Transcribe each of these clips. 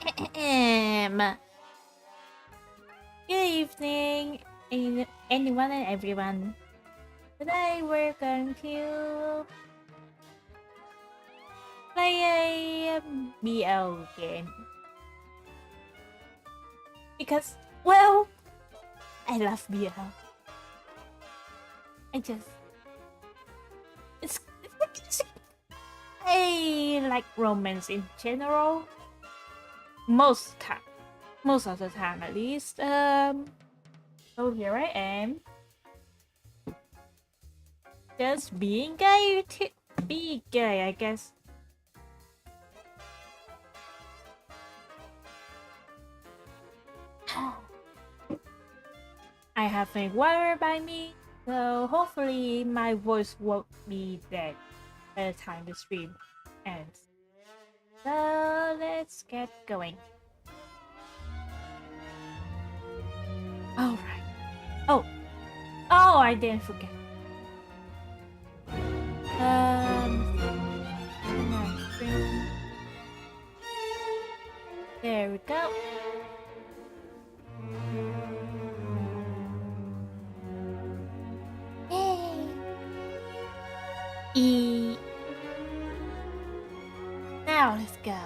Good evening, anyone and everyone. Today we're going to play a BL game. Because, well, I love BL. It's I like romance in general. Most of the time at least. So here I am. Just being gay to be gay, I guess. I have a water by me, so hopefully my voice won't be dead by the time the stream ends. So let's get going. Alright. Oh, I didn't forget. There we go. E. Now let's go.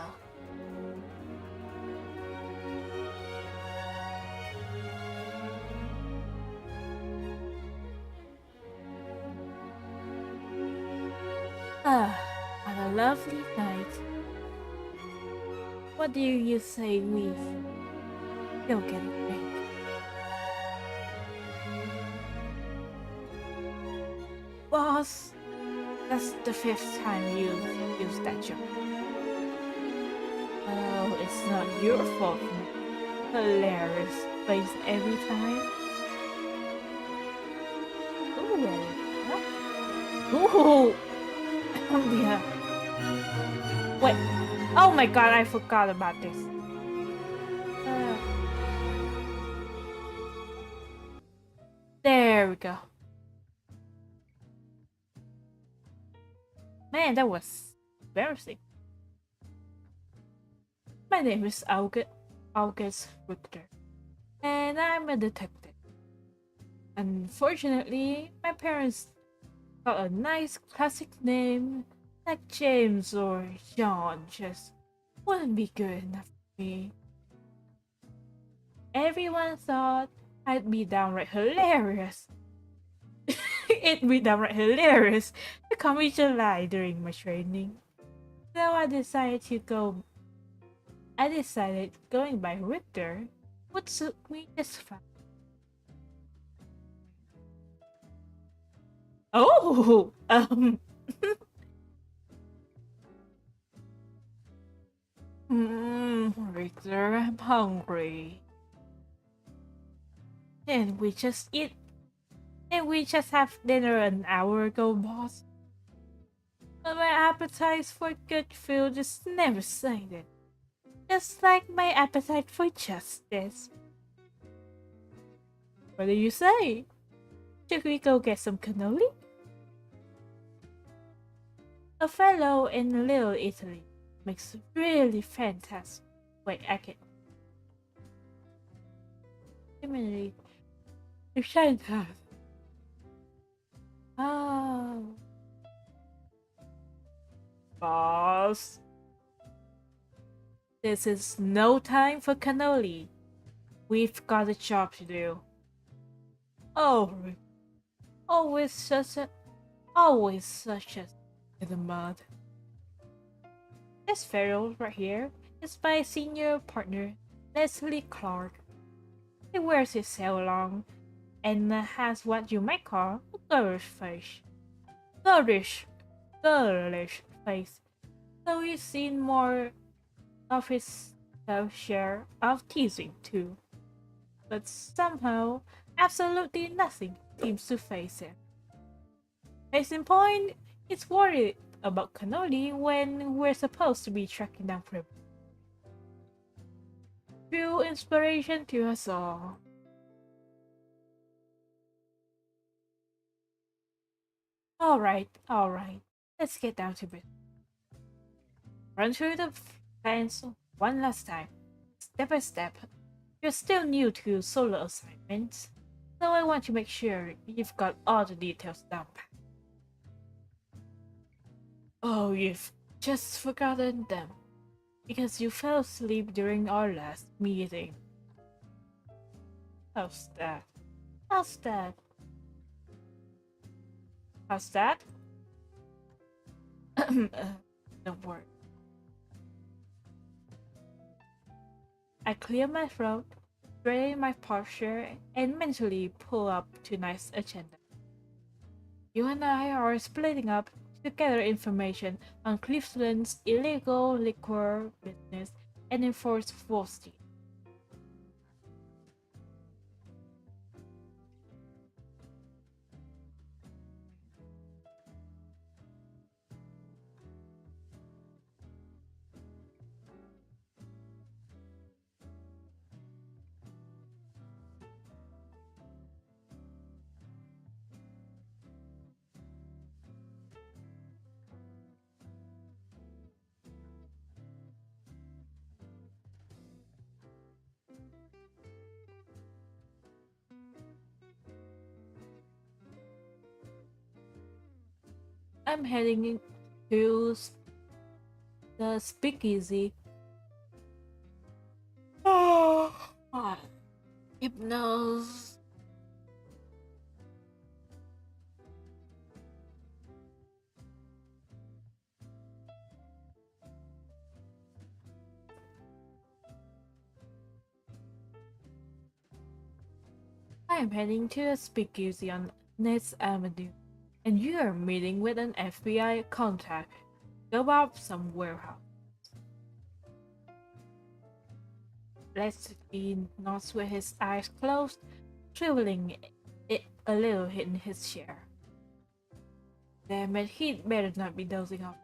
What a lovely night. What do you say we go get a drink? Boss, that's the 5th time you've used that joke. Oh, it's not your fault. Hilarious face every time. Ooh, huh? Ooh. Yeah. Wait. Oh my god, I forgot about this. There we go. Man, that was embarrassing. My name is August Richter, and I'm a detective. Unfortunately, my parents thought a nice classic name like James or John just wouldn't be good enough for me. Everyone thought I'd be downright hilarious. It'd be downright hilarious to call me July during my training. So I decided going by Richter would suit me just fine. Oh, Richter, I'm hungry. And we just have dinner an hour ago, boss. But my appetite for good food is never sated. Just like my appetite for justice. What do you say? Should we go get some cannoli? A fellow in Little Italy makes really fantastic. Wait, I can. Similarly, the fantastic. Oh. Boss. This is no time for cannoli. We've got a job to do. Oh, always such a in the mud. This Farrell right here is my senior partner, Leslie Clark. He wears his hair long and has what you might call a girlish face. Girlish face. So he's seen more of his fair share of teasing too. But somehow, absolutely nothing seems to face him. Case in point, he's worried about cannoli when we're supposed to be tracking down criminals. True inspiration to us all. Alright. Let's get down to business. Run through the fence one last time. step by step. You're still new to solo assignments, so I want to make sure you've got all the details down pat. Oh, you've just forgotten them because you fell asleep during our last meeting. How's that? How's that? How's that? Don't worry. I clear my throat, straighten my posture, and mentally pull up tonight's agenda. You and I are splitting up to gather information on Cleveland's illegal liquor business and enforce falsity. I'm heading to the speakeasy. Oh, hypnose. I am heading to a speakeasy on Ness Avenue, and you are meeting with an FBI contact about some warehouse. Leslie nods with his eyes closed, shriveling a little in his chair. Damn it, he'd better not be dozing off.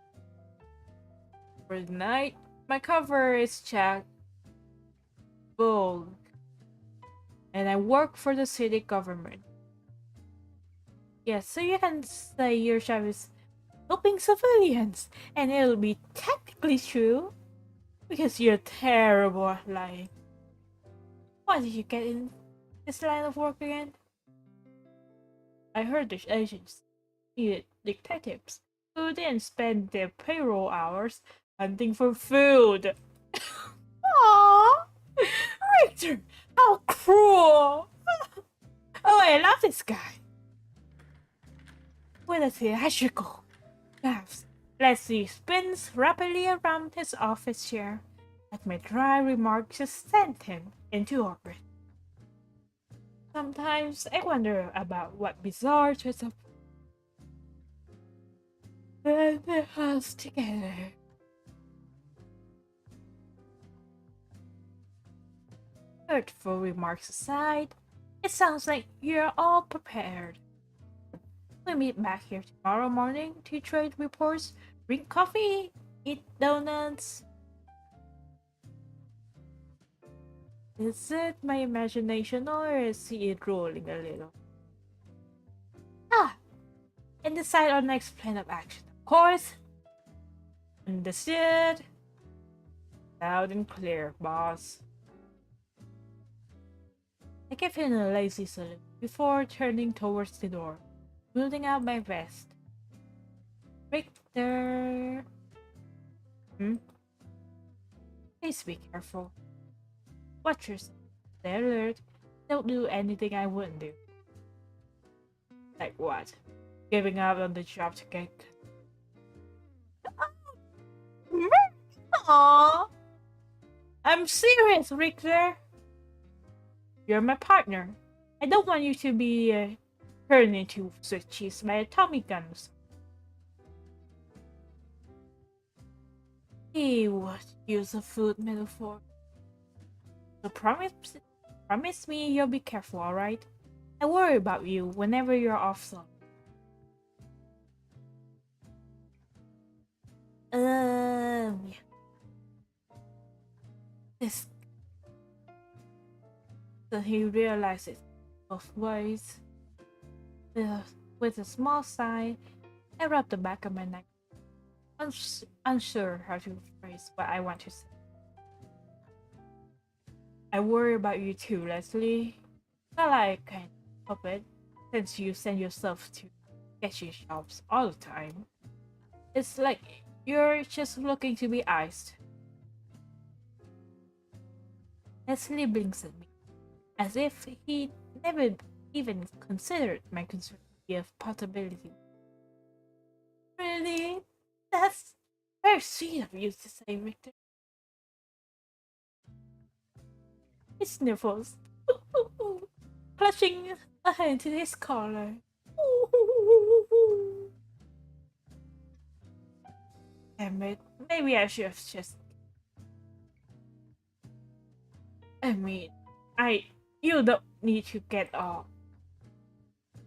For the night, my cover is Jack Bull, and I work for the city government. Yes, so you can say your job is helping civilians, and it'll be technically true because you're terrible at lying. Why did you get in this line of work again? I heard the agents needed detectives who then spend their payroll hours hunting for food. Aww! Richter! How cruel! Oh, I love this guy. With a theatrical laughs, Leslie spins rapidly around his office chair, like my dry remarks just sent him into orbit. Sometimes I wonder about what bizarre twist of put us together. Hurtful remarks aside, it sounds like you're all prepared. We meet back here tomorrow morning to trade reports, drink coffee, eat donuts. Is it my imagination or is he rolling a little? Ah, and decide on next plan of action. Of course. Understood. Loud and clear, boss. I give him a lazy salute before turning towards the door, smoothing out my vest. Richter. Please be careful. Watch yourself. Stay alert. Don't do anything I wouldn't do. Like what? Giving up on the job to get. Aww. I'm serious, Richter. You're my partner. I don't want you to be turned into Swiss cheese by atomic guns. He would use a food metaphor. So promise me you'll be careful, alright? I worry about you whenever you're off zone. Yeah. This. Then he realizes both ways. With a small sigh, I rub the back of my neck, unsure how to phrase what I want to say. I worry about you too, Leslie. Not like I can help it, since you send yourself to sketchy shops all the time. It's like you're just looking to be iced. Leslie blinks at me, as if he never even considered my conspiracy of possibility. Really? That's very sweet of you to say, Victor. He sniffles, clutching a hand to his collar. Damn it. Maybe I should have just. I mean, I. You don't need to get off.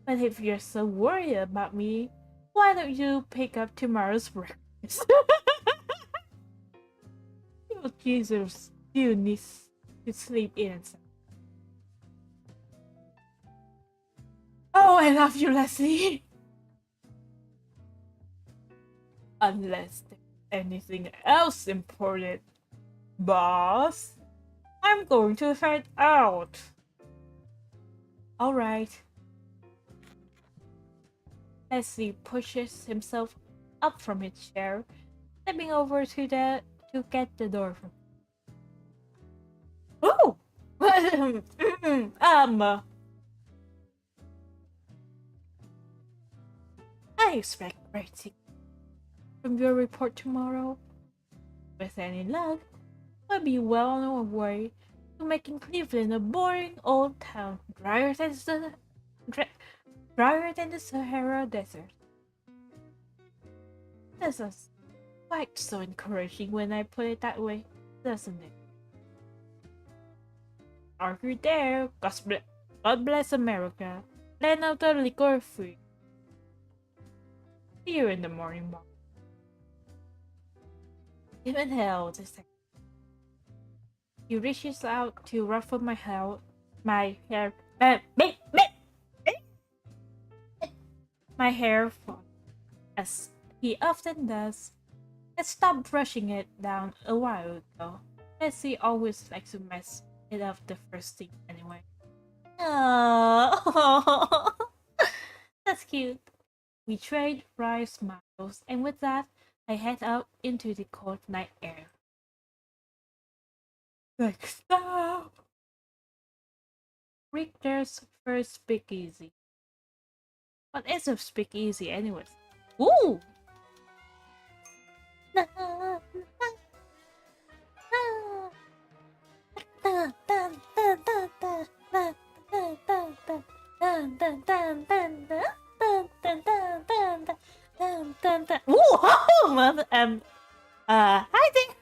But if you're so worried about me, why don't you pick up tomorrow's breakfast? Oh, Jesus, you need to sleep in. Oh, I love you, Leslie. Unless there's anything else important, boss, I'm going to head out. Alright. Leslie pushes himself up from his chair, stepping over to get the door from. Oh! I expect great things from your report tomorrow. With any luck, we'll be well on our way to making Cleveland a boring old town, drier than the Sahara Desert. This is quite so encouraging when I put it that way, doesn't it? Are you there? God bless America. Land of the liquor free. See you in the morning, Mom. Even hell, the second. He reaches out to ruffle my hair, my hair falls, as he often does. I stopped brushing it down a while ago. Bessie always likes to mess it up the first thing anyway. Oh, that's cute. We trade dry smiles, and with that, I head out into the cold night air. Next stop! Richter's first speakeasy. What is a speakeasy, anyways? Ooh! Ooh! Hi there!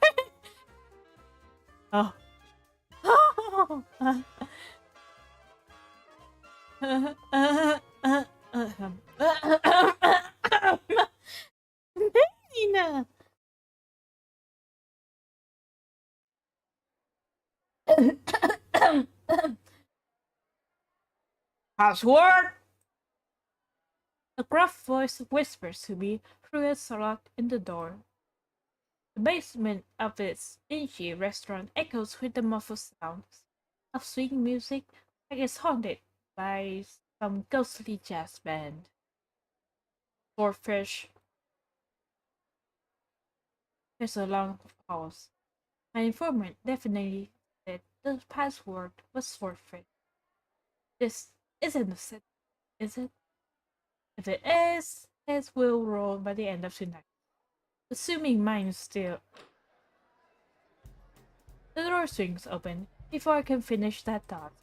Oh. Nina! Password! A gruff voice whispers to me through a slot in the door. The basement of its dingy restaurant echoes with the muffled sounds of swing music like it's haunted by some ghostly jazz band. For fish, there's a long pause. My informant definitely said the password was swordfish. This isn't a set, is it? If it is, heads will roll by the end of tonight. Assuming mine is still. The door swings open before I can finish that thought.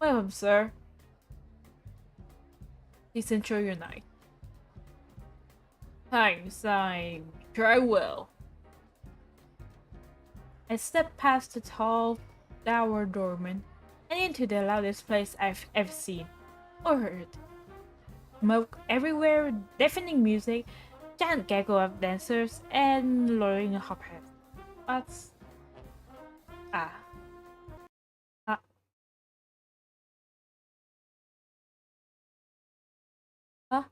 Welcome, sir. Please enjoy your night. Thanks, I'm sure I will. I step past the tall tower doorman and into the loudest place I've ever seen or heard. Smoke everywhere, deafening music, giant gaggle of dancers, and luring hopheads. What's ah ah ah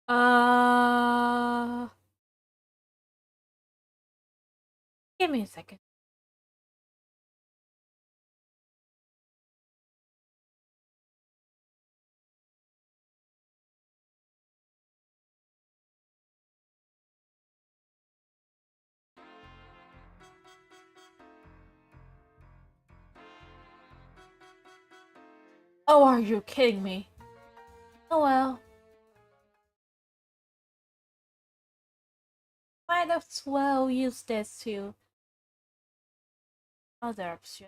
uh Give me a second. Oh, are you kidding me? Oh well. Might as well use this to other option.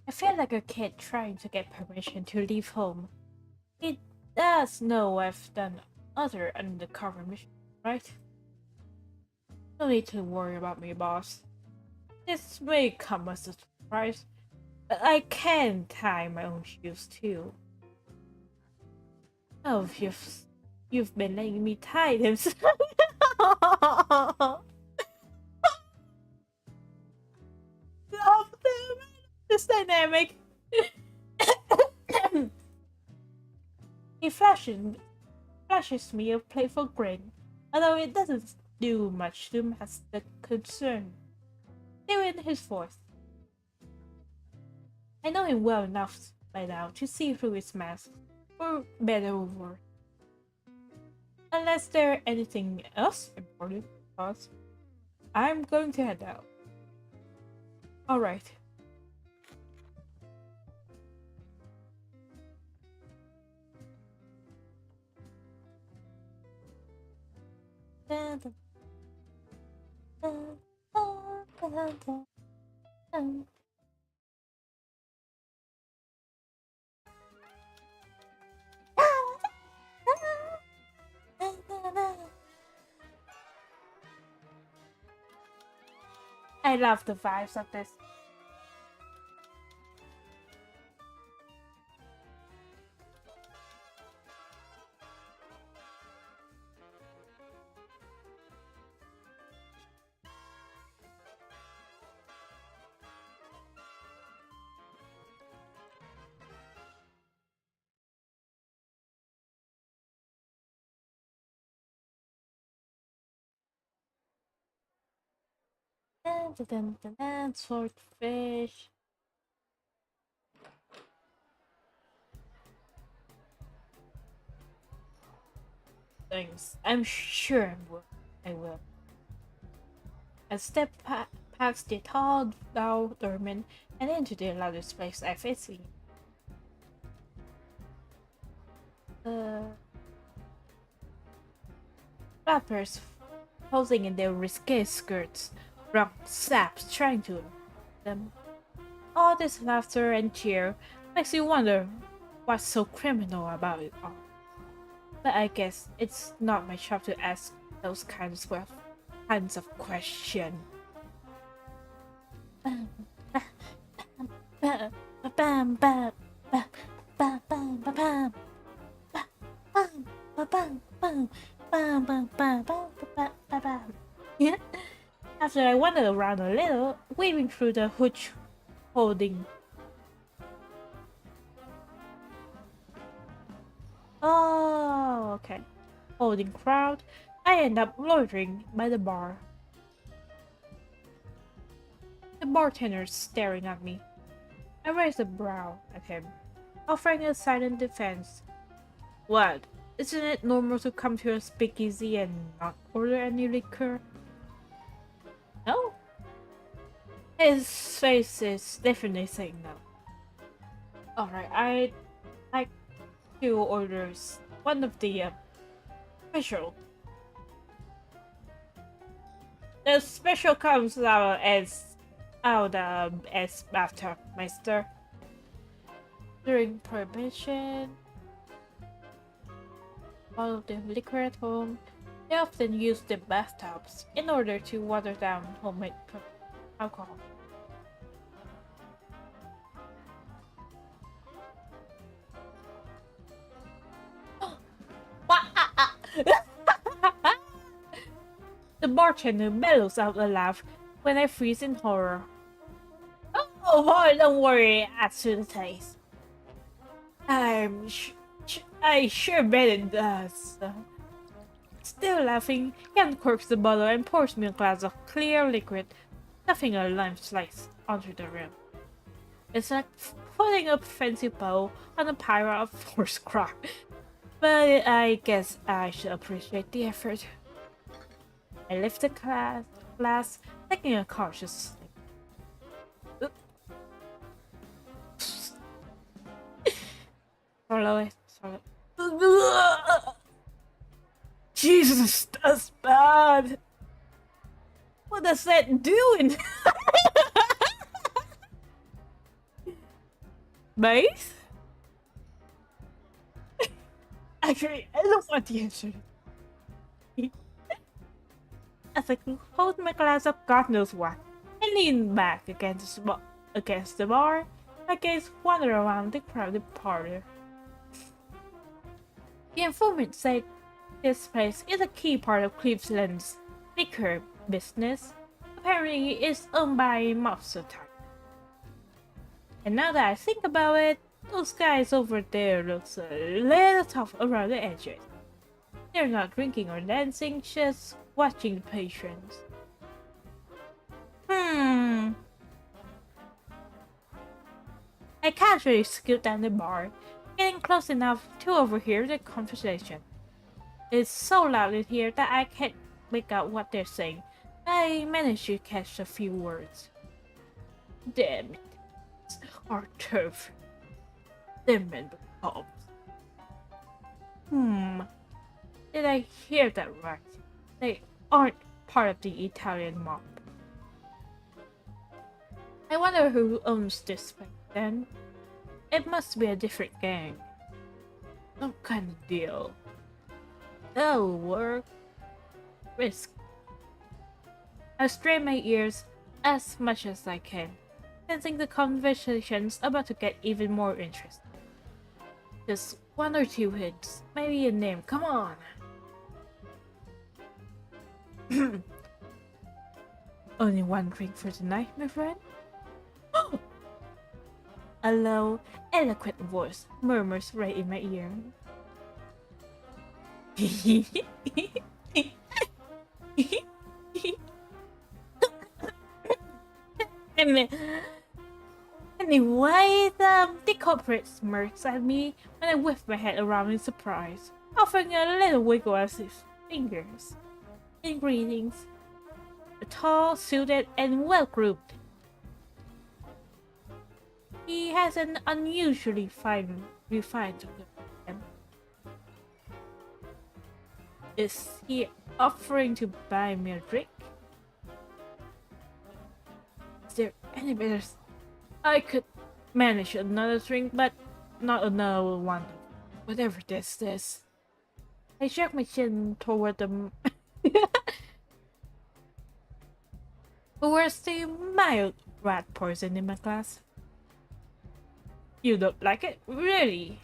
I feel like a kid trying to get permission to leave home. It does know I've done other undercover missions, right? No need to worry about me, boss. This may come as a surprise, but I can tie my own shoes too. Oh, you've been letting me tie them. Love them. This dynamic. He flashes me a playful grin, although it doesn't do much to mask the concern. Still in his voice. I know him well enough by now to see through his mask, for better or worse. Unless there's anything else important, boss, I'm going to head out. Alright. I love the vibes of this. Swordfish. Thanks. I'm sure I will. I step past the tall doorman and into the loudest place I've seen. Rappers posing in their risque skirts, rock saps trying to them. All this laughter and cheer makes you wonder what's so criminal about it all. But I guess it's not my job to ask those kinds of questions. After I wandered around a little, weaving through the hooch holding. Oh, okay. Holding crowd, I end up loitering by the bar. The bartender's staring at me. I raise a brow at him, offering a silent defense. What? Isn't it normal to come to a speakeasy and not order any liquor? No? His face is definitely saying no. Alright, I'd like 2 orders. One of the special. The special comes out as after Meister. During prohibition, all of the liquor at home, They often use the bathtubs in order to water down homemade alcohol. The bartender bellows out a laugh when I freeze in horror. Oh boy, don't worry as to the taste. I sure bet it does. Still laughing, he uncorks the bottle and pours me a glass of clear liquid, stuffing a lime slice onto the rim. It's like putting a fancy bow on a pyre of forced crab. But I guess I should appreciate the effort. I lift the glass, taking a cautious sip. Swallow it. Jesus, that's bad. What does that do? Base? Actually, I don't want the answer. As I hold my glass up, God knows what, I lean back against the bar, my gaze wander around the crowded parlor. The informant said this place is a key part of Cleveland's liquor business. Apparently, it's owned by mafia type. And now that I think about it, those guys over there looks a little tough around the edges. They're not drinking or dancing, just watching the patrons. I casually scoot down the bar, getting close enough to overhear the conversation. It's so loud in here that I can't make out what they're saying. I manage to catch a few words. Damn it. Our turf. Them men with bombs. Did I hear that right? They aren't part of the Italian mob. I wonder who owns this place then. It must be a different gang. Some kind of deal. That'll work. Risk. I strain my ears as much as I can, sensing the conversation's about to get even more interesting. Just one or two hits, maybe a name, come on! Only one drink for tonight, my friend? A low, eloquent voice murmurs right in my ear. Anyway, the culprit smirks at me when I whip my head around in surprise, offering a little wiggle as his fingers. In greetings, a tall, suited, and well-groomed. He has an unusually refined look. Is he offering to buy me a drink? Is there any better? I could manage another drink, but not another one. Whatever this is. I jerk my chin toward the... Where's the mild rat poison in my glass? You don't like it? Really?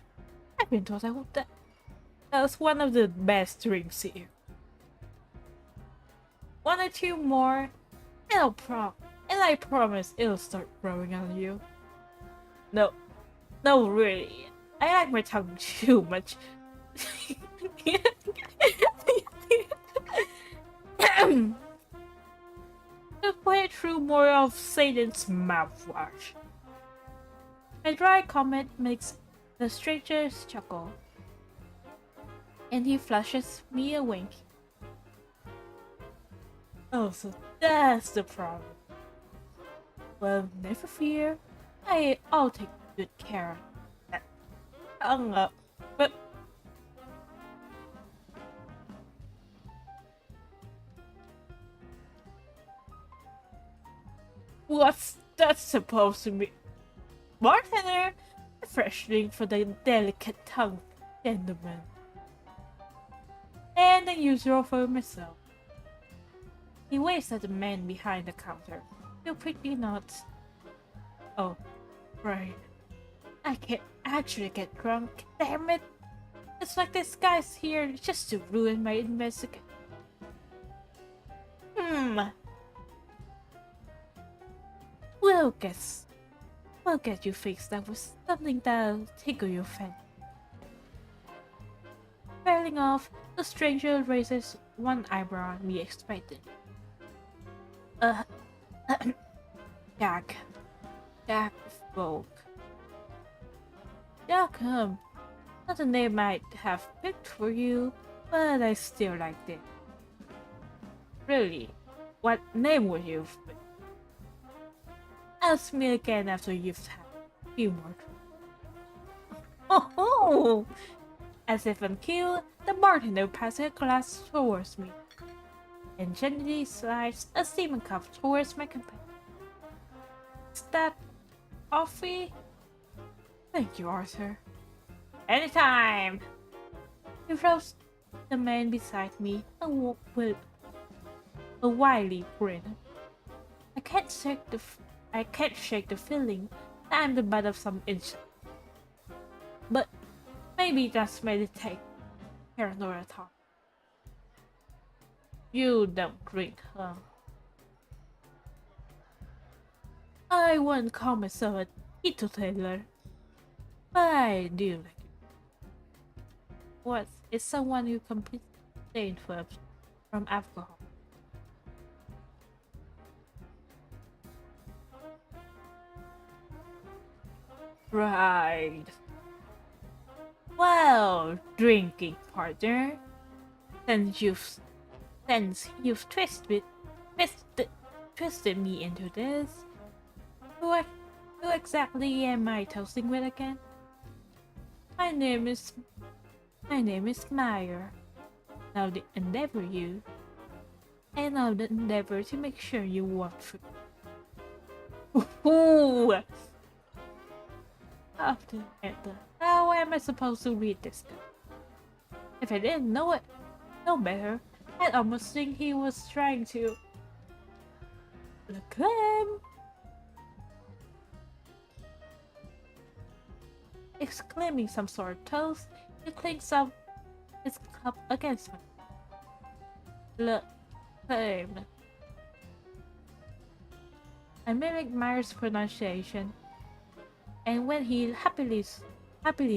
I've been told that was one of the best drinks here. One or two more, and I promise it'll start growing on you. No, really. I like my tongue too much. To put it through more of Satan's mouthwash. My dry comment makes the strangers chuckle, and he flashes me a wink. Oh, so that's the problem. Well, never fear. I'll take good care of that. Hung up, but what's that supposed to be? Bartender, a fresh drink for the delicate tongued gentleman. and unusual for myself. He waves at the man behind the counter. You quickly nods. Oh, right. I can't actually get drunk. Damn it! It's like this guy's here just to ruin my investigation. Hmm. We'll guess. We'll get you fixed up with something that'll tickle your fancy. Trailing off, the stranger raises one eyebrow at me expected. Uh, Jack. Jack spoke. Jack, not a name I'd have picked for you, but I still liked it. Really, what name would you pick? Ask me again after you've had a few more. Oh! As if on cue, the bartender passes a glass towards me and gently slides a steaming cup towards my companion. Is that coffee? Thank you, Arthur. Anytime! He throws the man beside me and walks with a wily grin. I can't shake the feeling that I'm the butt of some insult. But maybe that's meditate paranoia talk. You don't drink, huh? I wouldn't call myself a teetotaler, but I do like it. What is someone who completely abstained from alcohol? Right. Well, drinking partner, since you've twisted me into this, who exactly am I toasting with again? My name is Meyer. Now the endeavor you, and I'll endeavor to make sure you walk through. Ooh. After how am I supposed to read this guy? If I didn't know better, I'd almost think he was trying to claim. Exclaiming some sort of toast, he clinks up his cup against me. Look, claimed. I mimic Meyer's pronunciation, and when he happily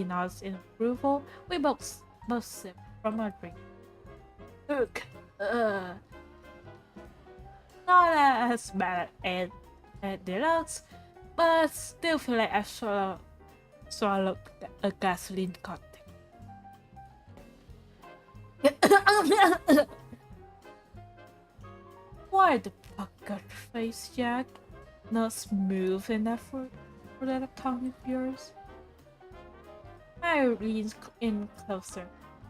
nods in approval, we both sip from our drink. Look, not as bad at deluxe, but still feel like I swallowed a gasoline cocktail. Why the puckered face, Jack? Not smooth enough for that tongue of yours? Mario leans in closer,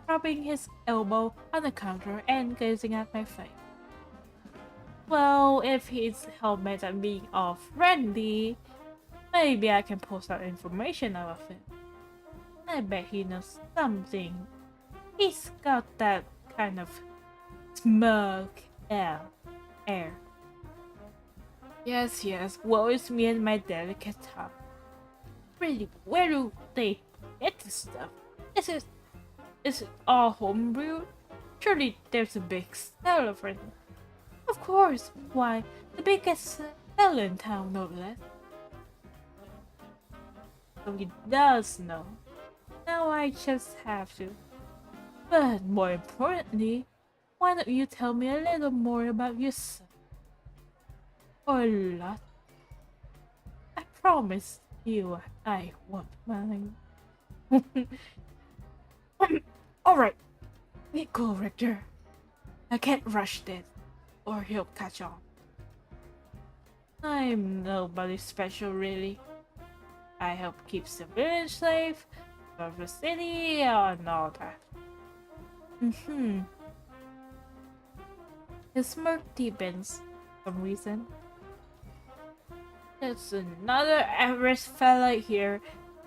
propping his elbow on the counter and gazing at my face. Well, if he's hell-bent on being all friendly, maybe I can pull some information out of him. I bet he knows something. He's got that kind of smug air. Yes, woe is me and my delicate tongue. Really, where do they get this stuff? Is it all homebrewed? Surely there's a big seller for it. Of course, why, the biggest seller in town, no less. So he does know. Now I just have to. But more importantly, why don't you tell me a little more about yourself? Or a lot. I promise you I won't mind. Alright, we go, Richter. I can't rush this, or he'll catch on. I'm nobody special, really. I help keep the village safe, serve the city, and all that. His smirk deepens for some reason. There's another average fella here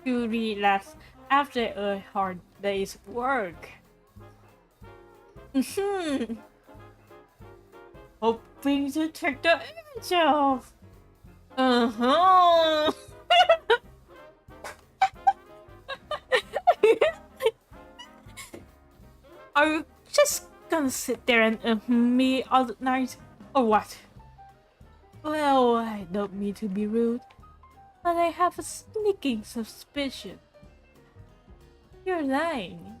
to relax after a hard day's work. Hmm. Hoping to take the edge off. Uh-huh. Are you just gonna sit there and me all the night? Or what? Well, I don't mean to be rude, but I have a sneaking suspicion. You're lying.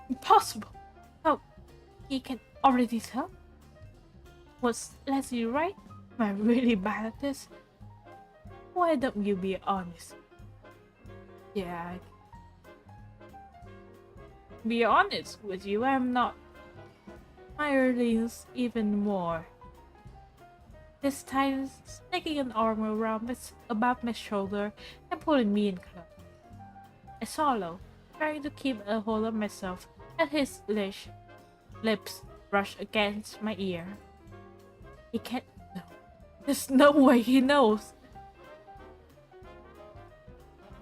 Impossible. Oh, he can already tell? Was Leslie right? Am I really bad at this? Why don't you be honest? Yeah, I can be honest with you, I'm not. My leans even more. This time, snaking an arm around about my shoulder and pulling me in close. I swallow, trying to keep a hold of myself as his lips brush against my ear. He can't know. There's no way he knows.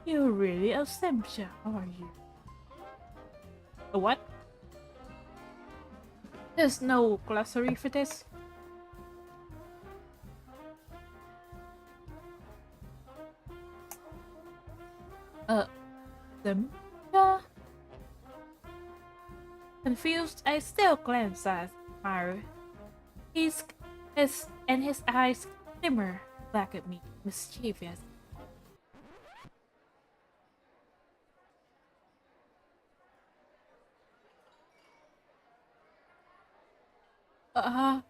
You're really a Simcha, are you? A what? There's no glossary for this. Simcha? Confused, I still glance at Maru. His eyes glimmer back at me, mischievous. Uh,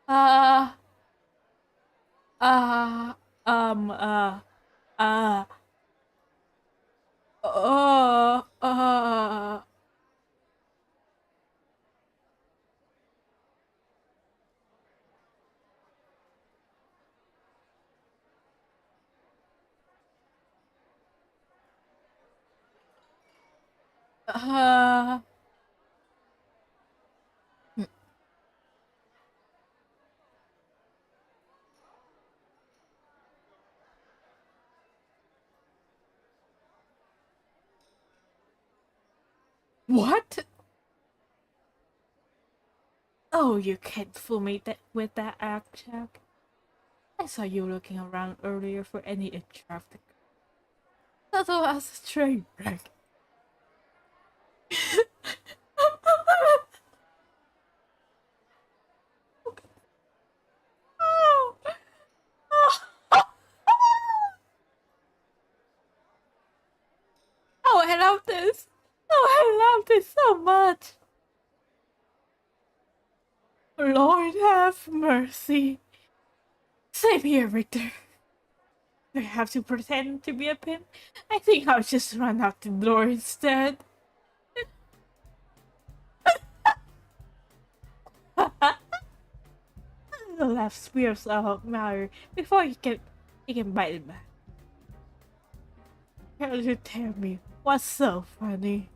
uh, uh, um, uh, uh, uh, uh, uh, what? Oh, you can't fool me with that act, Jack. I saw you looking around earlier for any attractive. That was a train wreck. Oh, oh, I love this. Oh, I love this so much. Lord have mercy. Same here, Victor. Do I have to pretend to be a pimp? I think I'll just run out the door instead. The laugh spears out Mario before he can bite it back. Can you tell me what's so funny?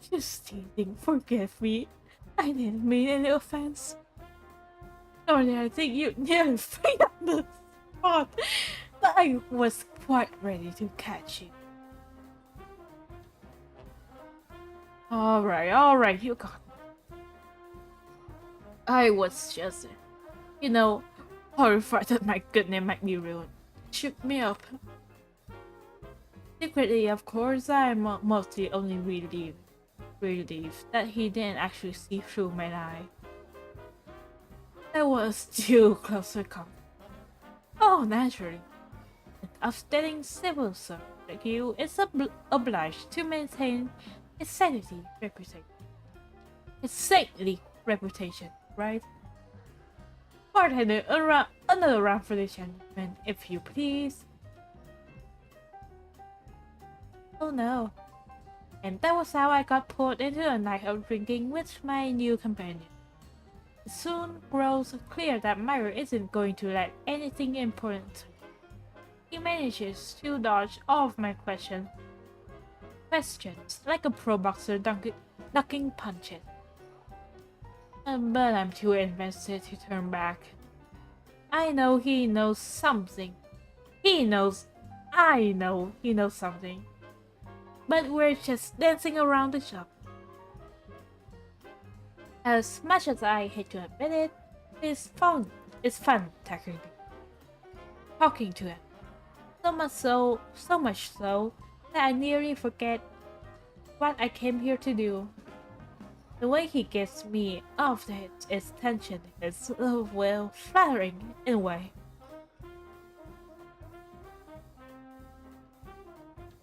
Just teasing, forgive me. I didn't mean any offense. Nor did I think you nearly fell on the spot. But I was quite ready to catch you. Alright, you got me. I was just, horrified that my good name might be ruined. Shook me up. Secretly, of course, I'm mostly only relieved that he didn't actually see through my lie. That was too close to come. Oh, naturally. An upstanding civil servant like you is obliged to maintain a saintly reputation, right? Bartender, another round for the gentleman, if you please. Oh no. And that was how I got pulled into a night of drinking with my new companion. It soon grows clear that Myra isn't going to let anything important. He manages to dodge all of my questions like a pro boxer ducking punches. But I'm too invested to turn back. I know he knows something He knows, I know he knows something. But we're just dancing around the shop. As much as I hate to admit it, it's fun. It's fun talking to him. So much so that I nearly forget what I came here to do. The way he gets me off his tension is, well, flattering in a way.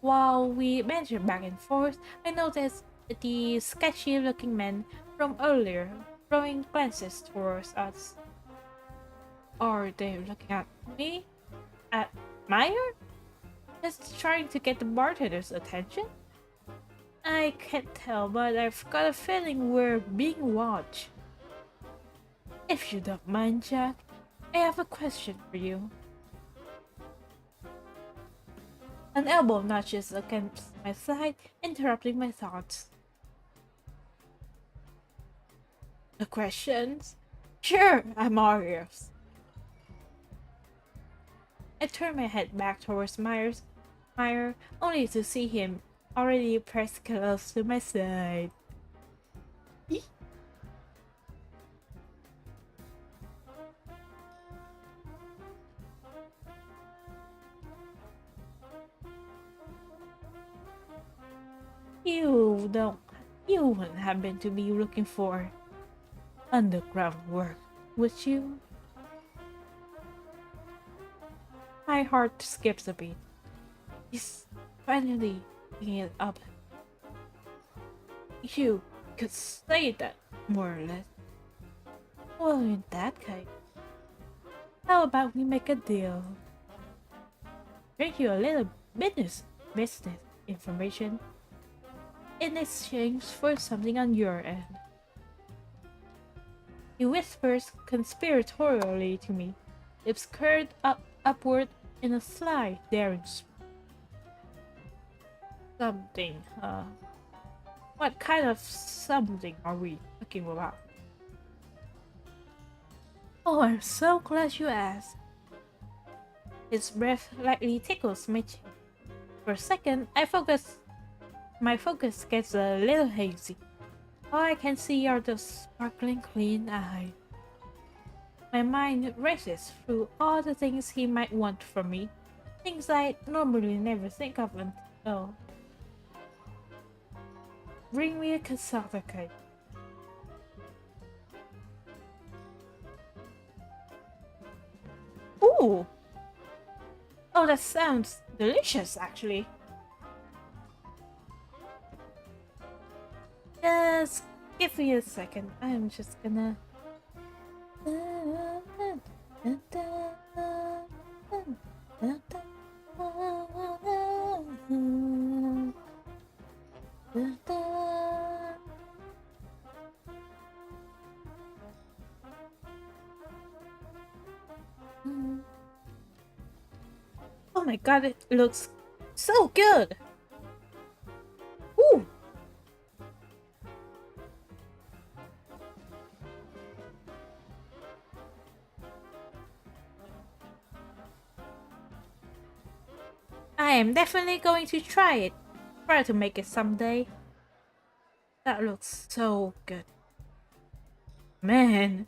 While we banter back and forth, I noticed the sketchy-looking man from earlier throwing glances towards us. Are they looking at me? At Meyer? Just trying to get the bartender's attention? I can't tell, but I've got a feeling we're being watched. If you don't mind, Jack, I have a question for you. An elbow nudges against my side, interrupting my thoughts. The questions? Sure, I'm all ears. I turn my head back towards Meyer, only to see him already pressed close to my side. You don't. You wouldn't happen to be looking for underground work, would you? My heart skips a beat. He's finally picking it up. You could say that, more or less. Well, in that case, how about we make a deal? Bring you a little business information in exchange for something on your end. He whispers conspiratorially to me, lips curled upward in a sly, daring something. What kind of something are we talking about? Oh, I'm so glad you asked. His breath lightly tickles my chin. For a second, my focus gets a little hazy. All I can see are those sparkling clean eyes. My mind races through all the things he might want from me, things I normally never think of until. Bring me a cassava cake. Ooh! Oh, that sounds delicious, actually. Just give me a second. I'm just gonna. Oh my god, it looks so good! Ooh! I am definitely going to try it. Try to make it someday. That looks so good. Man.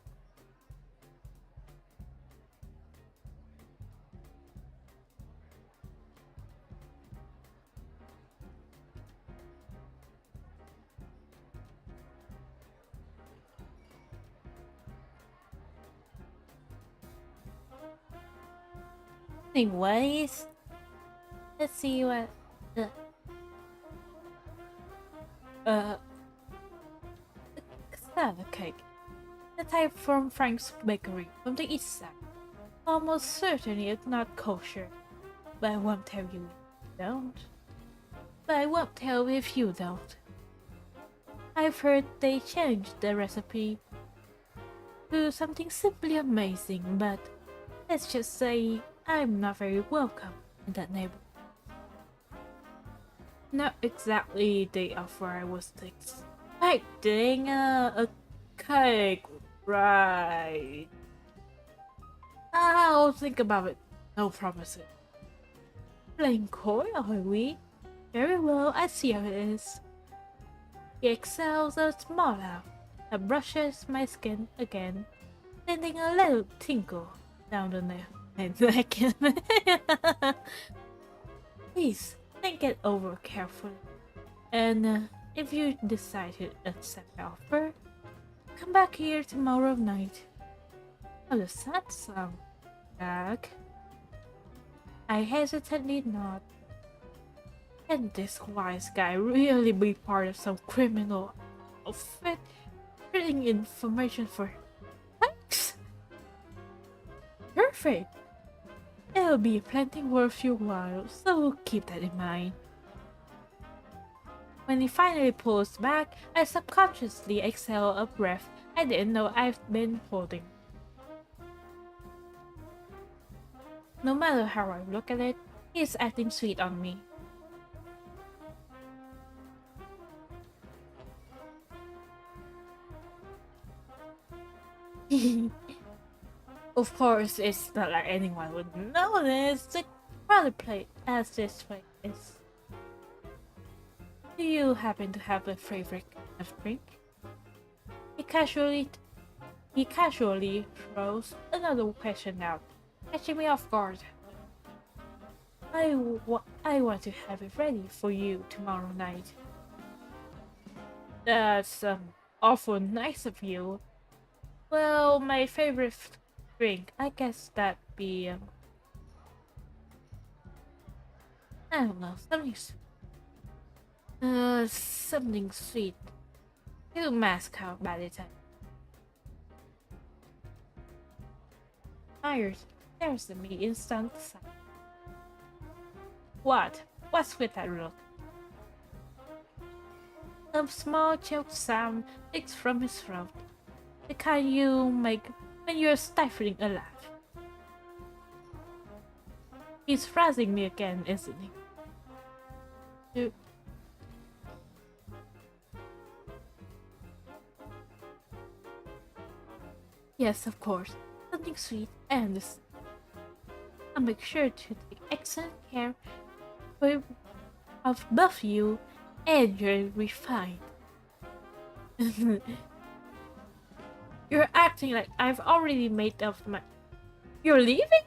Anyways, let's see what cassava cake. The type from Frank's bakery from the east side. Almost certainly it's not kosher. But I won't tell you if you don't. But I won't tell if you don't. I've heard they changed the recipe to something simply amazing, but let's just say I'm not very welcome in that neighborhood. Not exactly the offer I was expecting. A cake, right? I'll think about it. No promises. Playing coy, are we? Very well, I see how it is. He exhales a small laugh that brushes my skin again, sending a little tinkle down the neck. Please, think it over carefully. And if you decide to accept my offer, come back here tomorrow night. How does that sound, Jack? I hesitantly nod. Can this wise guy really be part of some criminal outfit trading information for hacks? Perfect! It'll be plenty worth your while, so keep that in mind. When he finally pulls back, I subconsciously exhale a breath I didn't know I've been holding. No matter how I look at it, he's acting sweet on me. Of course, it's not like anyone would notice. The crowded play as this way is. Do you happen to have a favorite kind of drink? He casually throws another question out, catching me off guard. I want to have it ready for you tomorrow night. That's awful nice of you. Well, my favorite drink, I guess that'd be I don't know, something sweet. You mask out by the time. Myers stares at me in stunned silence. What? What's with that look? A small choked sound leaks from his throat. The kind you make when you're stifling a laugh. He's frazzing me again, isn't he? Yes, of course. Something sweet and I'll make sure to take excellent care of both you and your refined. You're acting like I've already made up my. You're leaving?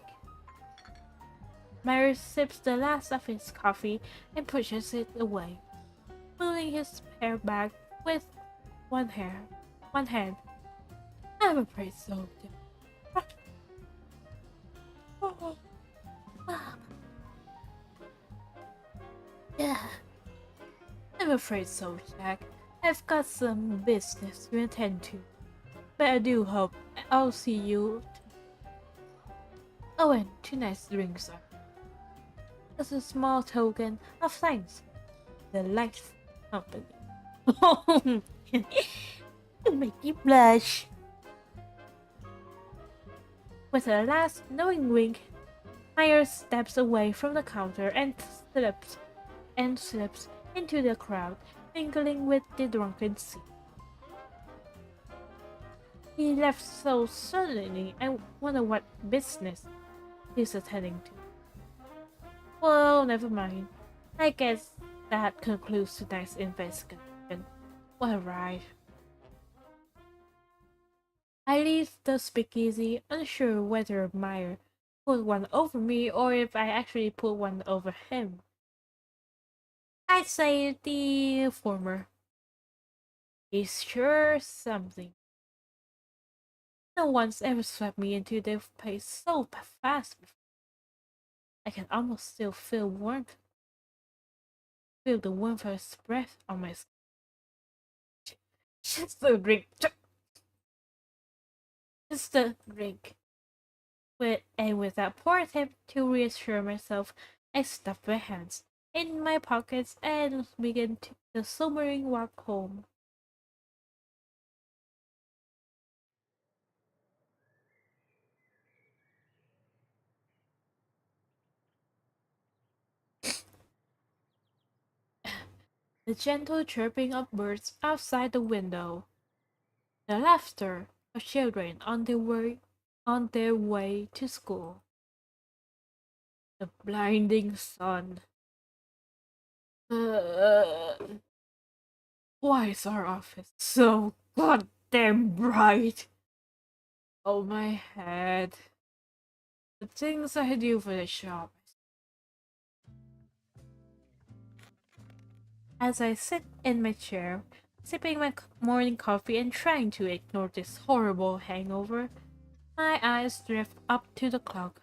Myers sips the last of his coffee and pushes it away, pulling his hair back with one hand. I'm afraid so. Yeah, I'm afraid so, Jack. I've got some business to attend to, but I do hope I'll see you. Oh, and tonight's drinks are as a small token of thanks. Delightful company. You make me blush. With a last knowing wink, Myers steps away from the counter and slips into the crowd, mingling with the drunken sea. He left so suddenly, I wonder what business he's attending to. Well, never mind. I guess that concludes tonight's investigation. What a ride. I leave the speakeasy, unsure whether Meyer put one over me or if I actually put one over him. I'd say the former. He's sure something. No one's ever swept me into their place so fast before. I can almost still feel the warmth of his breath on my skin. Just the drink. Just the drink. Without poor attempt to reassure myself, I stuffed my hands in my pockets and began the sobering walk home. The gentle chirping of birds outside the window, the laughter of children on their way to school, The blinding sun. Uh, why is our office so goddamn bright? Oh, my head. The things I do for the shop. As I sit in my chair, sipping my morning coffee and trying to ignore this horrible hangover, my eyes drift up to the clock.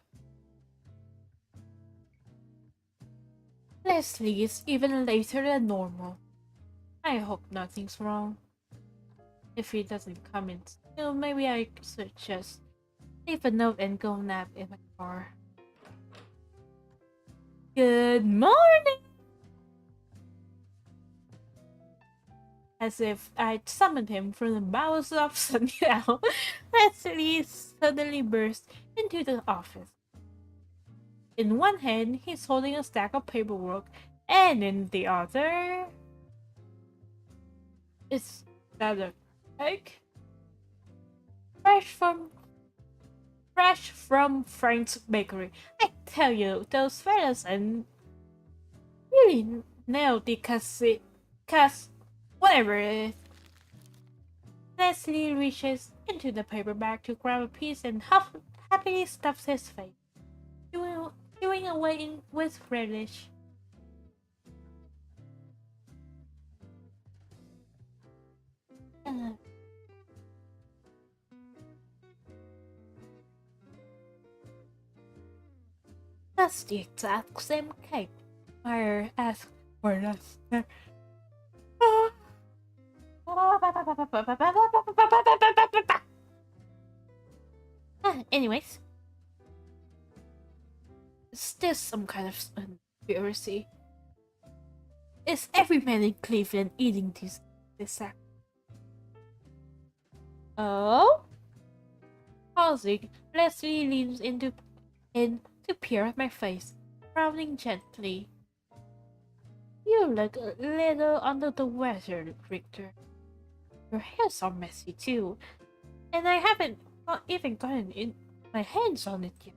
Leslie is even later than normal. I hope nothing's wrong. If he doesn't come in soon, maybe I should just leave a note and go nap in my car. Good morning! As if I'd summoned him from the bowels of Sundown, Leslie suddenly burst into the office. In one hand, he's holding a stack of paperwork, and in the other, is that a cake? Fresh from Frank's bakery. I tell you, those fellas and really nailed the cause whatever it is. Leslie reaches into the paper bag to grab a piece and happily stuffs his face, chewing away with relish. Uh, that's the exact same cake. Meyer asked for Lester. Anyways, is this some kind of conspiracy? Is every man in Cleveland eating this sack? Oh? Pausing, Leslie leans in to peer at my face, frowning gently. You look a little under the weather, Victor. Your hair's all messy too, and I haven't even gotten my hands on it yet.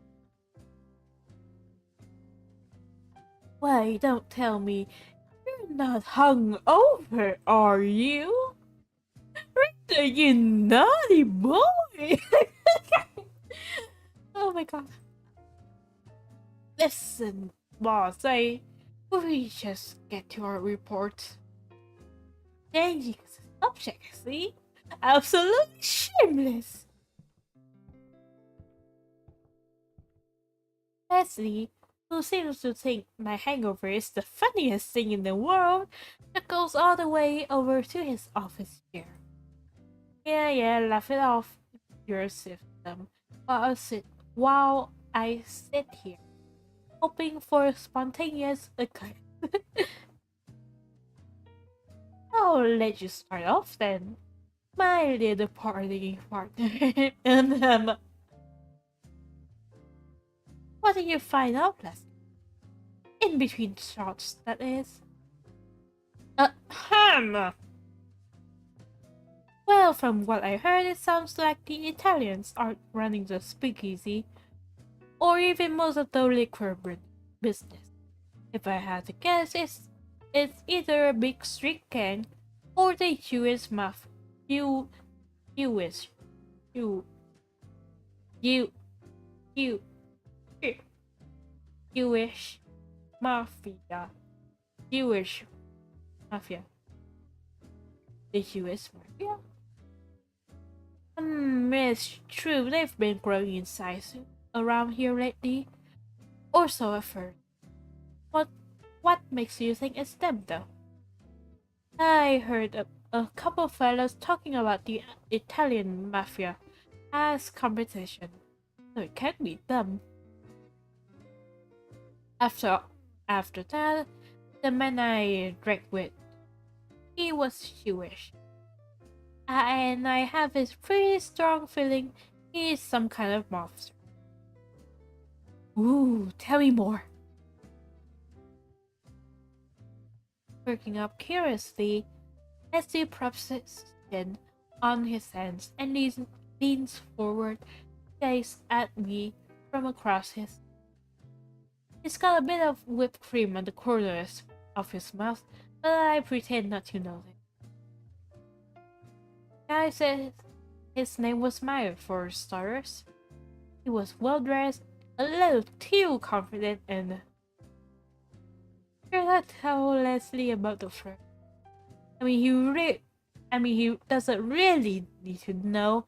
Why, don't tell me you're not hung over, are you? Victor, you naughty boy! Oh my god. Listen, boss, we just get to our report. Changing the subject, see? Absolutely shameless. Leslie, who seems to think my hangover is the funniest thing in the world, goes all the way over to his office chair. Yeah, laugh it off, your system, while I sit here, hoping for a spontaneous occurrence. I'll let you start off then, my little party partner. And what did you find out, Leslie? In between shots, that is. Ahem! Well, from what I heard, it sounds like the Italians aren't running the speakeasy, or even most of the liquor business. If I had to guess, it's either a big street gang or the Jewish mafia. Jewish, Jew, Jew, Jew, Jewish mafia, Jewish mafia, the Jewish mafia. It's true. They've been growing in size around here lately, or so I've heard. What what makes you think it's them, though? I heard a couple of fellows talking about the Italian mafia as competition, so it can't be them. After after that, the man I drank with, he was Jewish, and I have this pretty strong feeling he's some kind of monster. Ooh, tell me more. Perking up curiously, Esty props his chin on his hands and leans forward, gaze at me from across his. He's got a bit of whipped cream on the corners of his mouth, but I pretend not to notice. Guy said his name was Meyer for starters. He was well dressed, a little too confident, and sure not tell Leslie about the flirt. He doesn't really need to know,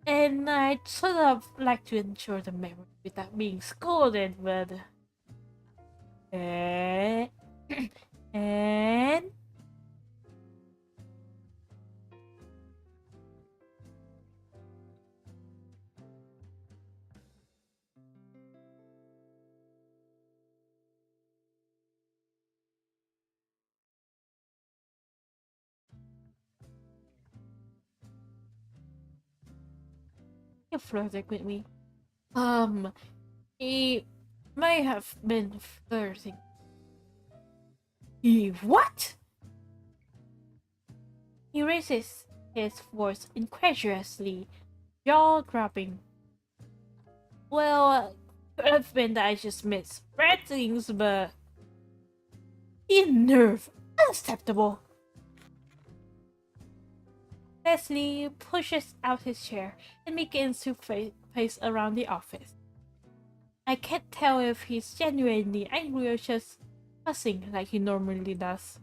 and I'd sort of like to ensure the memory without being scolded, but eh, and he flirted with me. Um, he may have been flirting. He what? He raises his voice incredulously, jaw dropping. Well, could have been that I just misread things, but in nerve, unacceptable. Leslie pushes out his chair and begins to pace around the office. I can't tell if he's genuinely angry or just fussing like he normally does.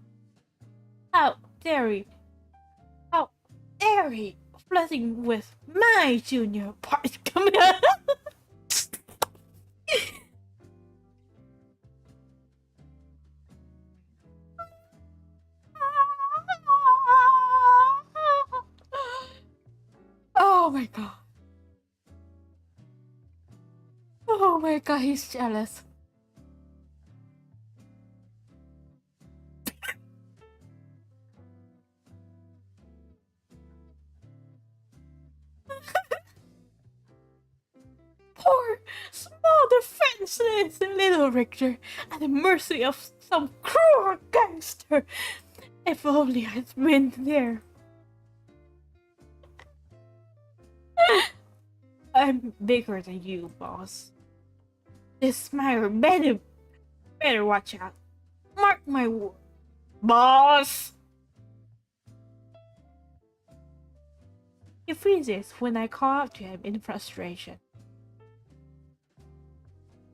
How dare he? How dare he? Flirting with my junior partner. Oh my god. Oh my god, he's jealous. Poor, small, defenseless little Richter at the mercy of some cruel gangster. If only I'd been there. I'm bigger than you, boss. This Meyer better watch out. Mark my word. Boss! He freezes when I call out to him in frustration.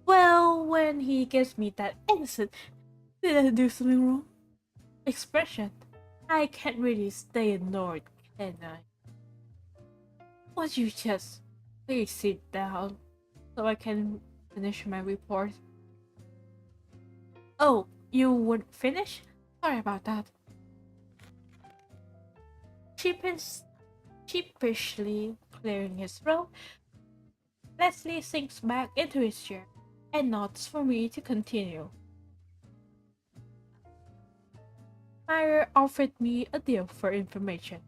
Well, when he gives me that innocent, did I do something wrong? Expression. I can't really stay ignored, can I? Won't you just please sit down so I can finish my report? Oh, you would finish? Sorry about that. Sheepishly clearing his throat, Leslie sinks back into his chair and nods for me to continue. Meyer offered me a deal for information.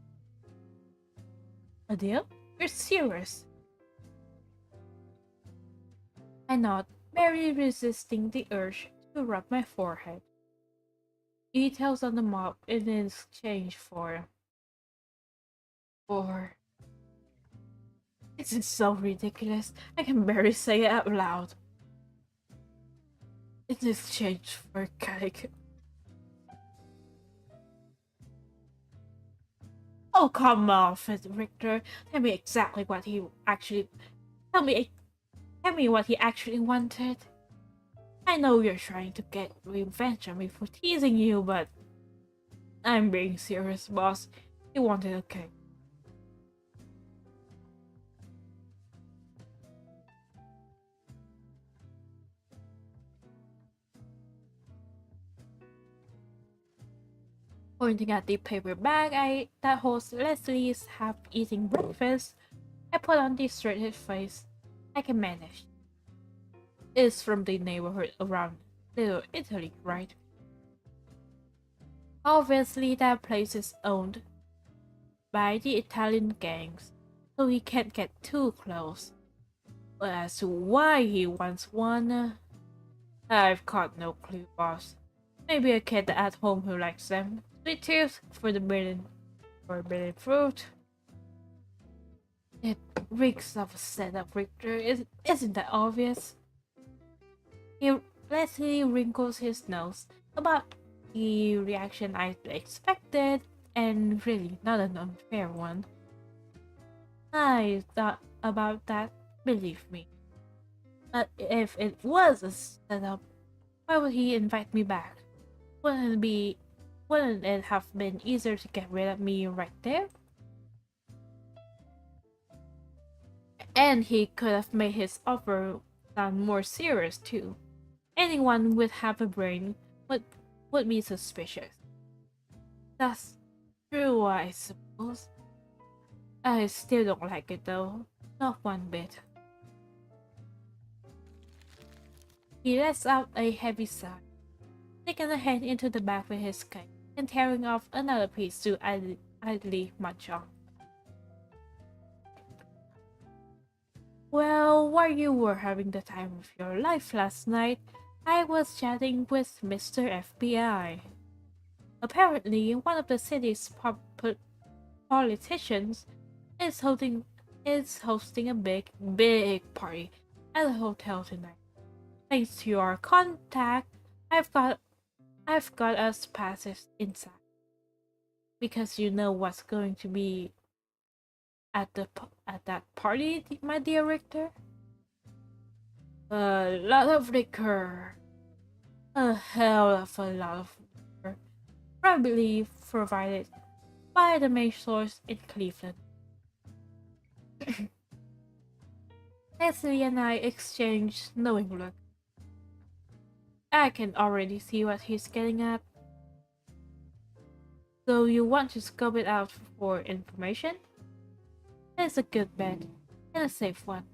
A deal? You're serious? I nod, barely resisting the urge to rub my forehead. Details on the mop in exchange for... This is so ridiculous, I can barely say it out loud. In exchange for cake. Oh, come off it, Richter. Tell me exactly what he actually... Tell me what he actually wanted. I know you're trying to get revenge on me for teasing you, but... I'm being serious, boss. He wanted a cake. Pointing at the paper bag that holds Leslie's half-eating breakfast, I put on the straight face. I can manage. It's from the neighborhood around Little Italy, right? Obviously, that place is owned by the Italian gangs, so he can't get too close. But as to why he wants one, I've got no clue, boss. Maybe a kid at home who likes them. Sweet tooth for the forbidden fruit. It reeks of a setup, Richter. Isn't that obvious? He Leslie wrinkles his nose about the reaction I expected, and really not an unfair one. I thought about that, believe me. But if it was a setup, why would he invite me back? Wouldn't it have been easier to get rid of me right there? And he could have made his offer sound more serious too. Anyone with half a brain would would be suspicious. That's true, I suppose. I still don't like it though. Not one bit. He lets out a heavy sigh, sticking a hand into the back of his coat and tearing off another piece to idly munch on. Well, while you were having the time of your life last night, I was chatting with Mr. FBI. Apparently, one of the city's politicians is hosting a big party at the hotel tonight. Thanks to your contact, I've got I've got us passes inside because you know what's going to be at that party, my dear Richter. A lot of liquor, a hell of a lot of liquor, probably provided by the main source in Cleveland. Leslie and I exchanged knowing looks. I can already see what he's getting at. So you want to scope it out for information? It's a good bet, and a safe one.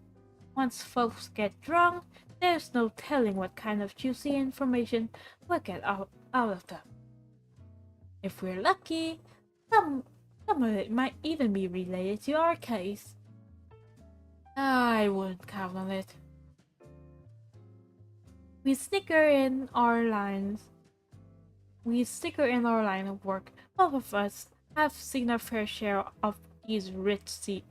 Once folks get drunk, there's no telling what kind of juicy information we'll get out of them. If we're lucky, some, some of it might even be related to our case. I wouldn't count on it. We snicker in our lines. We sticker in our line of work. Both of us have seen our fair share of these rich seats.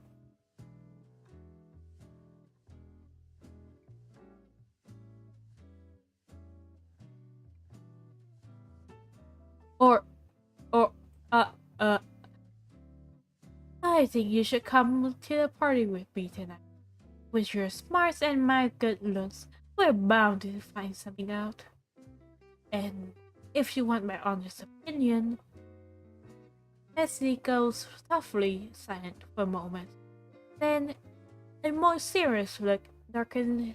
Or, or, uh, uh, I think you should come to the party with me tonight. With your smarts and my good looks, we're bound to find something out. And if you want my honest opinion, Leslie goes softly silent for a moment. Then a more serious look darkens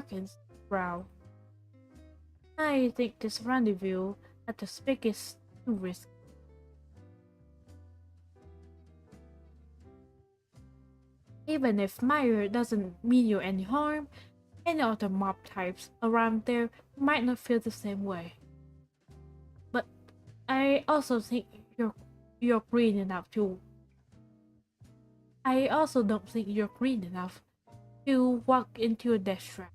his brow. I think this rendezvous at the speak is too risky. Even if Meyer doesn't mean you any harm, any other mob types around there might not feel the same way. But I also think you're green enough to I also don't think you're green enough to walk into a death trap.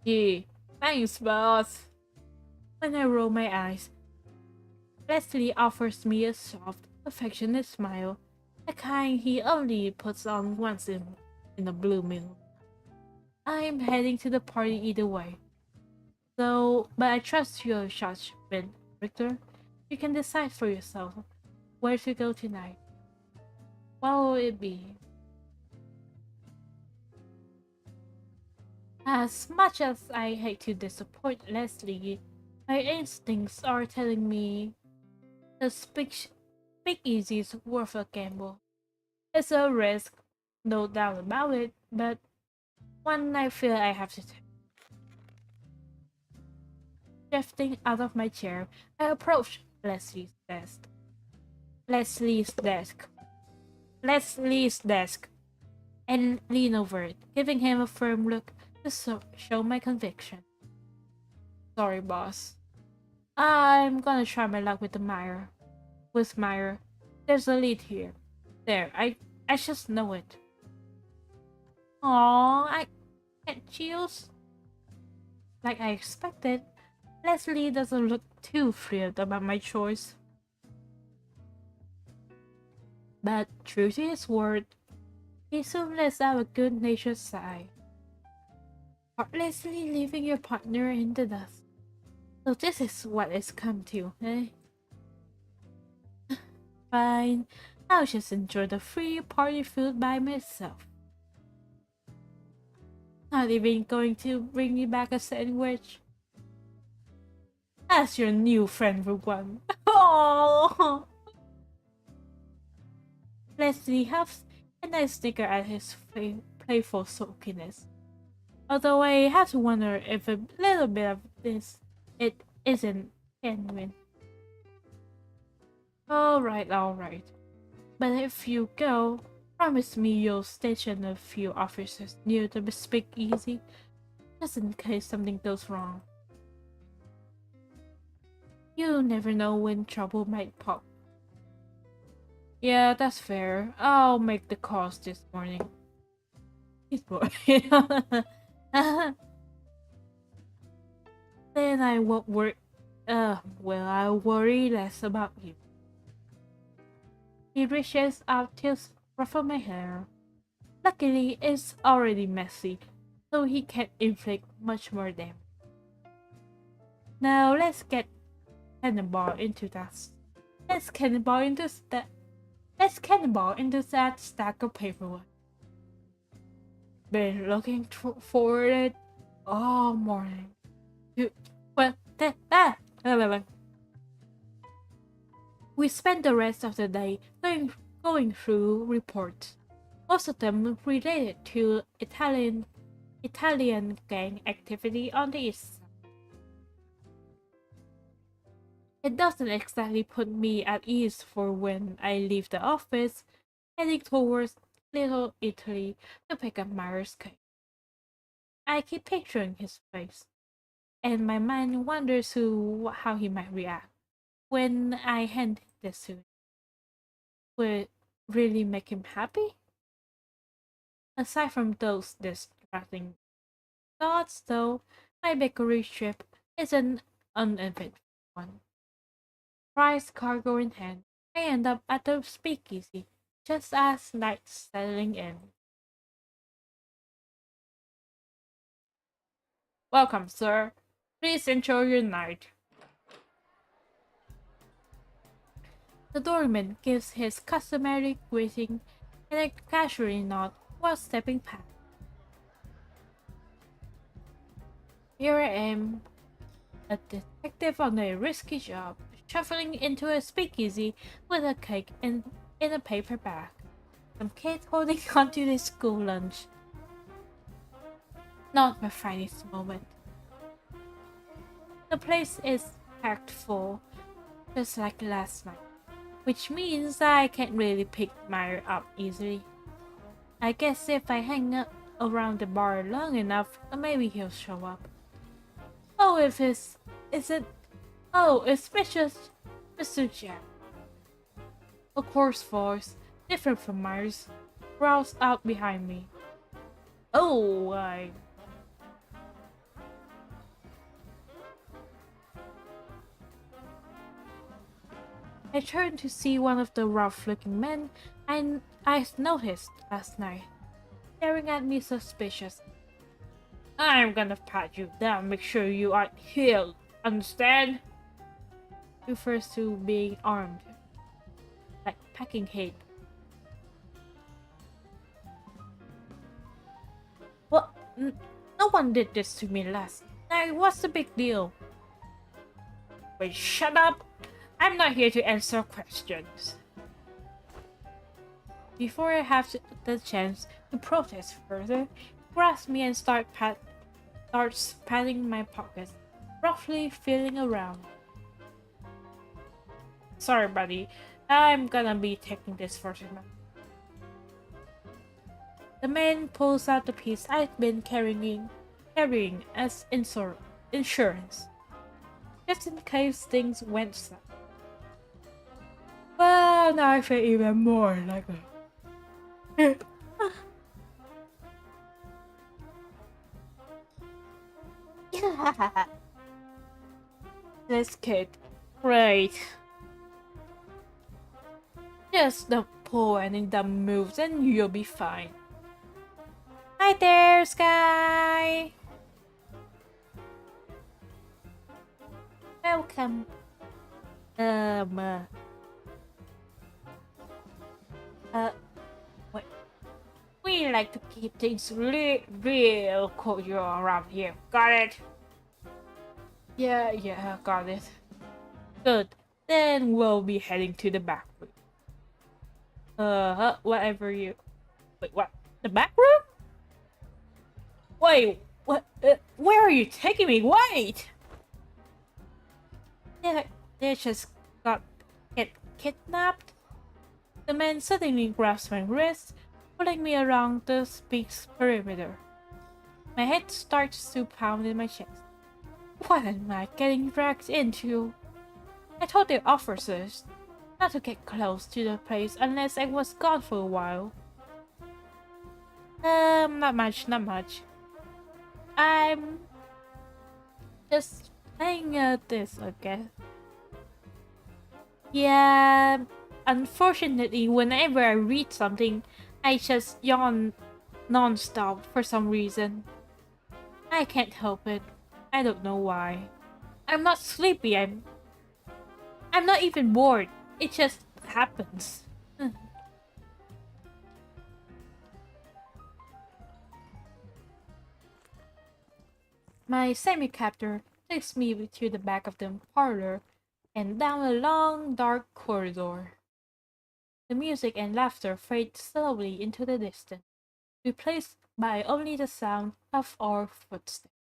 Yeah, thanks, boss. When I roll my eyes, Leslie offers me a soft, affectionate smile, the kind he only puts on once in a blue moon. I'm heading to the party either way. So, but I trust your judgment, Victor. You can decide for yourself where to go tonight. What will it be? As much as I hate to disappoint Leslie, my instincts are telling me the speakeasy is worth a gamble. It's a risk, no doubt about it, but one I feel I have to take. Shifting out of my chair, I approach Leslie's desk. Leslie's desk, and lean over it, giving him a firm look to show my conviction. Sorry, boss. I'm gonna try my luck with the Meyer. With Meyer, there's a lead here. There, I just know it. Aww, I get chills. Like I expected, Leslie doesn't look too thrilled about my choice. But true to his word, he soon lets out a good-natured sigh. Heartlessly leaving your partner in the dust. So this is what it's come to, eh? Fine. I'll just enjoy the free party food by myself. Not even going to bring me back a sandwich. As your new friend for one. Oh! Leslie huffs, and I snicker at his playful sulkiness. Although I have to wonder if a little bit of this it isn't genuine. Alright. But if you go, promise me you'll station a few officers near the speakeasy, just in case something goes wrong. You never know when trouble might pop. Yeah, that's fair. I'll make the calls this morning. This morning. Then I won't worry. I'll worry less about you. He reaches out to ruffle my hair. Luckily, it's already messy, so he can't inflict much more damage. Now let's get cannonball into that. Let's cannonball into that. Let's cannonball into that stack of paperwork. Been looking for it all morning. We spent the rest of the day going through reports, most of them related to Italian gang activity on the east side. It doesn't exactly put me at ease for when I leave the office, heading towards Little Italy to pick up Myers' cake. I keep picturing his face, and my mind wonders how he might react when I hand this to him. Will it really make him happy? Aside from those distracting thoughts, though, my bakery trip is an uneventful one. Prize cargo in hand, I end up at the speakeasy just as night's settling in. Welcome, sir. Please enjoy your night. The doorman gives his customary greeting and I casually nod while stepping past. Here I am, a detective on a risky job, shuffling into a speakeasy with a cake in a paper bag. Some kid holding onto their school lunch. Not my finest moment. The place is packed full, just like last night, which means I can't really pick Meyer up easily. I guess if I hang out around the bar long enough, maybe he'll show up. Oh, it's Mr. Jack. A coarse voice, different from Myers, growls out behind me. Oh, I turned to see one of the rough-looking men I noticed last night, staring at me suspicious. I'm gonna pat you down, make sure you aren't healed, understand? Refers to being armed, like packing hate. What? No one did this to me last night. What's the big deal? Wait, shut up! I'm not here to answer questions. Before I have the chance to protest further, he grabs me and starts patting my pockets, roughly feeling around. Sorry, buddy. I'm gonna be taking this for tonight. The man pulls out the piece I've been carrying as insurance, just in case things went south. Well, now I feel even more like a... This kid. Great. Just don't pull any dumb moves and you'll be fine. Hi there, Sky! Welcome. Uh, uh, wait. We like to keep things real cordial around here. Got it? Yeah, got it. Good. Then we'll be heading to the back room. Whatever you. Wait, what? The back room? Wait, what? Where are you taking me? Wait! They just get kidnapped. The man suddenly grabs my wrist, pulling me around the speak's perimeter. My head starts to pound in my chest. What am I getting dragged into? I told the officers not to get close to the place unless I was gone for a while. Not much. I'm just playing this again. Yeah, unfortunately, whenever I read something, I just yawn non-stop for some reason. I can't help it. I don't know why. I'm not sleepy. I'm not even bored. It just happens. My semi-captor takes me to the back of the parlor and down a long, dark corridor. The music and laughter fade slowly into the distance, replaced by only the sound of our footsteps.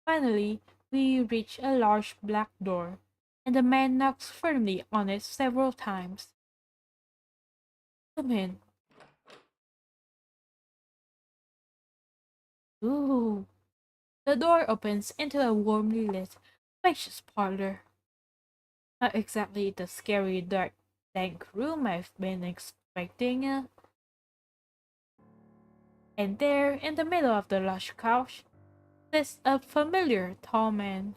Finally, we reach a large black door, and the man knocks firmly on it several times. Come in. Ooh. The door opens into a warmly lit, spacious parlor. Not exactly the scary, dark, dank room I've been expecting. And there, in the middle of the lush couch, sits a familiar tall man.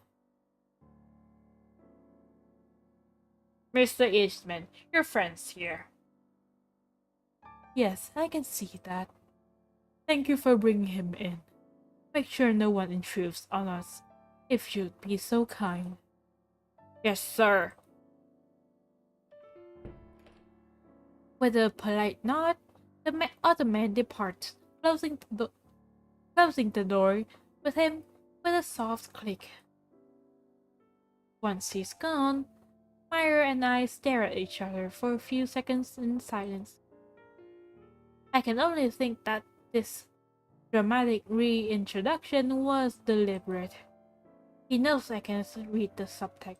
Mr. Eastman, your friend's here. Yes, I can see that. Thank you for bringing him in. Make sure no one intrudes on us, if you'd be so kind. Yes, sir. With a polite nod, the other man departs, closing the door with him with a soft click. Once he's gone, Meyer and I stare at each other for a few seconds in silence. I can only think that this dramatic reintroduction was deliberate. He knows I can read the subtext.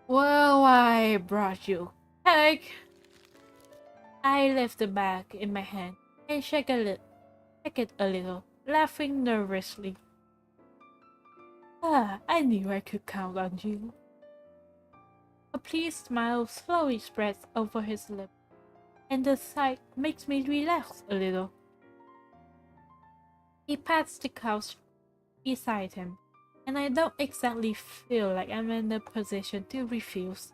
Well, I brought you cake. I lift the bag in my hand and shake it a little, laughing nervously. I knew I could count on you. A pleased smile slowly spreads over his lips, and the sight makes me relax a little. He pats the couch beside him, and I don't exactly feel like I'm in a position to refuse.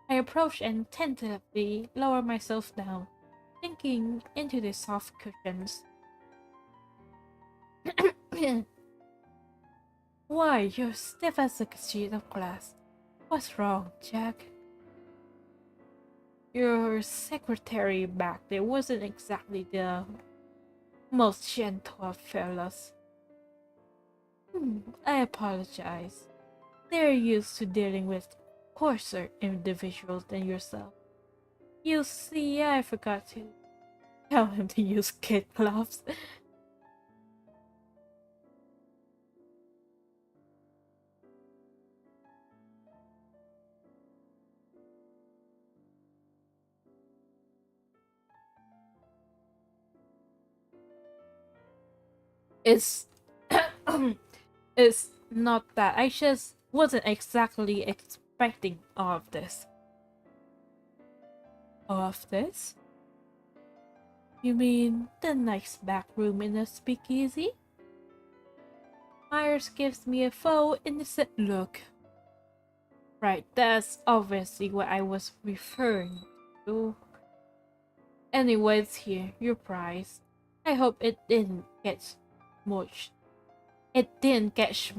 I approach and tentatively lower myself down, sinking into the soft cushions. Why, you're stiff as a sheet of glass. What's wrong, Jack? Your secretary back there wasn't exactly the most gentle of fellas. I apologize. They're used to dealing with coarser individuals than yourself. You see, I forgot to tell him to use kid gloves. It's it's not that. I just wasn't exactly expecting all of this. All of this? You mean the nice back room in a speakeasy? Myers gives me a faux innocent look. Right, that's obviously what I was referring to. Anyways, here, your prize. I hope it didn't get mushed. It didn't get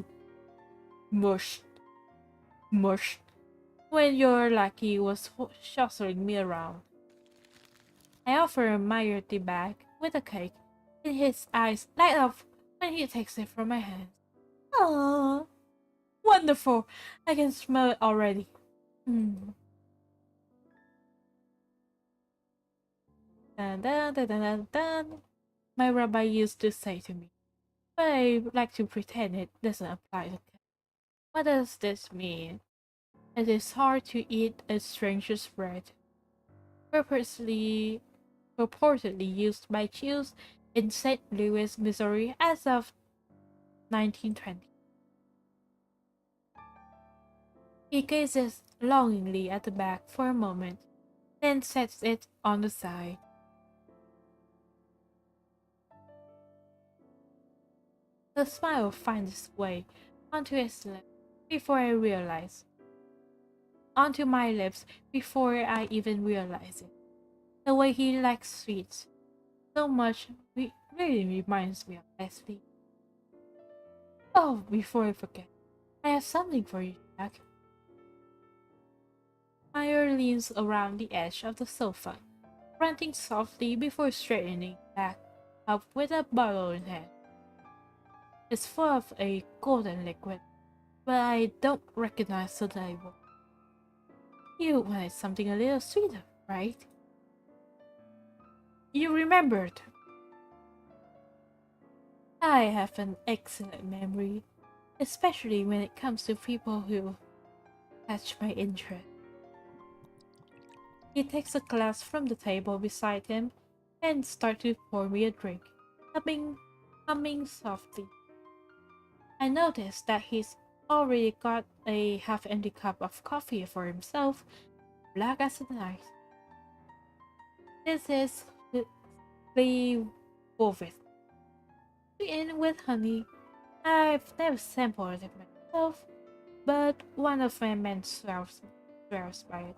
mushed. Mushed. When your lackey was shuffling me around. I offer Meyer the bag with a cake, and his eyes light up when he takes it from my hands. Oh, wonderful! I can smell it already. Mm. Dun, dun, dun, dun, dun, dun. My rabbi used to say to me, but I like to pretend it doesn't apply to cake. What does this mean? It is hard to eat a stranger's bread, purposely purportedly used by Jews in St. Louis, Missouri as of 1920. He gazes longingly at the bag for a moment, then sets it on the side. The smile finds its way onto his lips before I realize. Onto my lips before I even realize it. The way he likes sweets so much really reminds me of Leslie. Oh, before I forget, I have something for you, Jack. Meyer leans around the edge of the sofa, grunting softly before straightening back up with a bottle in hand. It's full of a golden liquid, but I don't recognize the label. You wanted something a little sweeter, right? You remembered. I have an excellent memory, especially when it comes to people who catch my interest. He takes a glass from the table beside him and starts to pour me a drink, humming softly. I notice that he's already got a half-empty cup of coffee for himself, black as the night. This is the Wolfit. Sweetened with honey. I've never sampled it myself, but one of my men swears by it.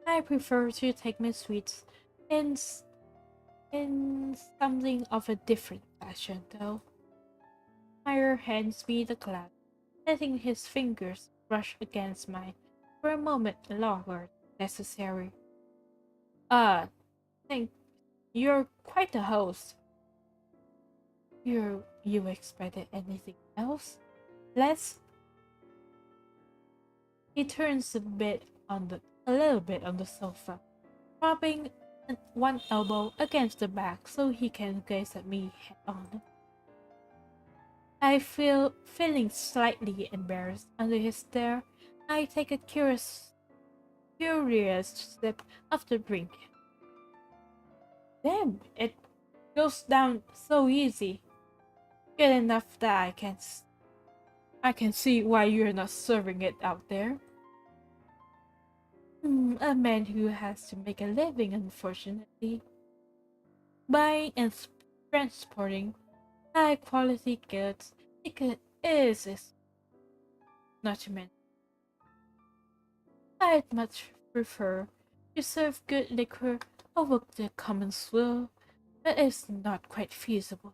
I prefer to take my sweets in something of a different fashion, though. Meyer hands me the glass, letting his fingers brush against mine for a moment longer than necessary. Think you're quite a host. You expected anything else? Less? He turns a little bit on the sofa, propping one elbow against the back so he can gaze at me head on. I feeling slightly embarrassed under his stare. I take a curious sip of the drink. Damn, it goes down so easy. Good enough that I can see why you're not serving it out there. A man who has to make a living, unfortunately. Buying and transporting high quality goods is not to mention. I'd much prefer to serve good liquor over the common swill, but it's not quite feasible.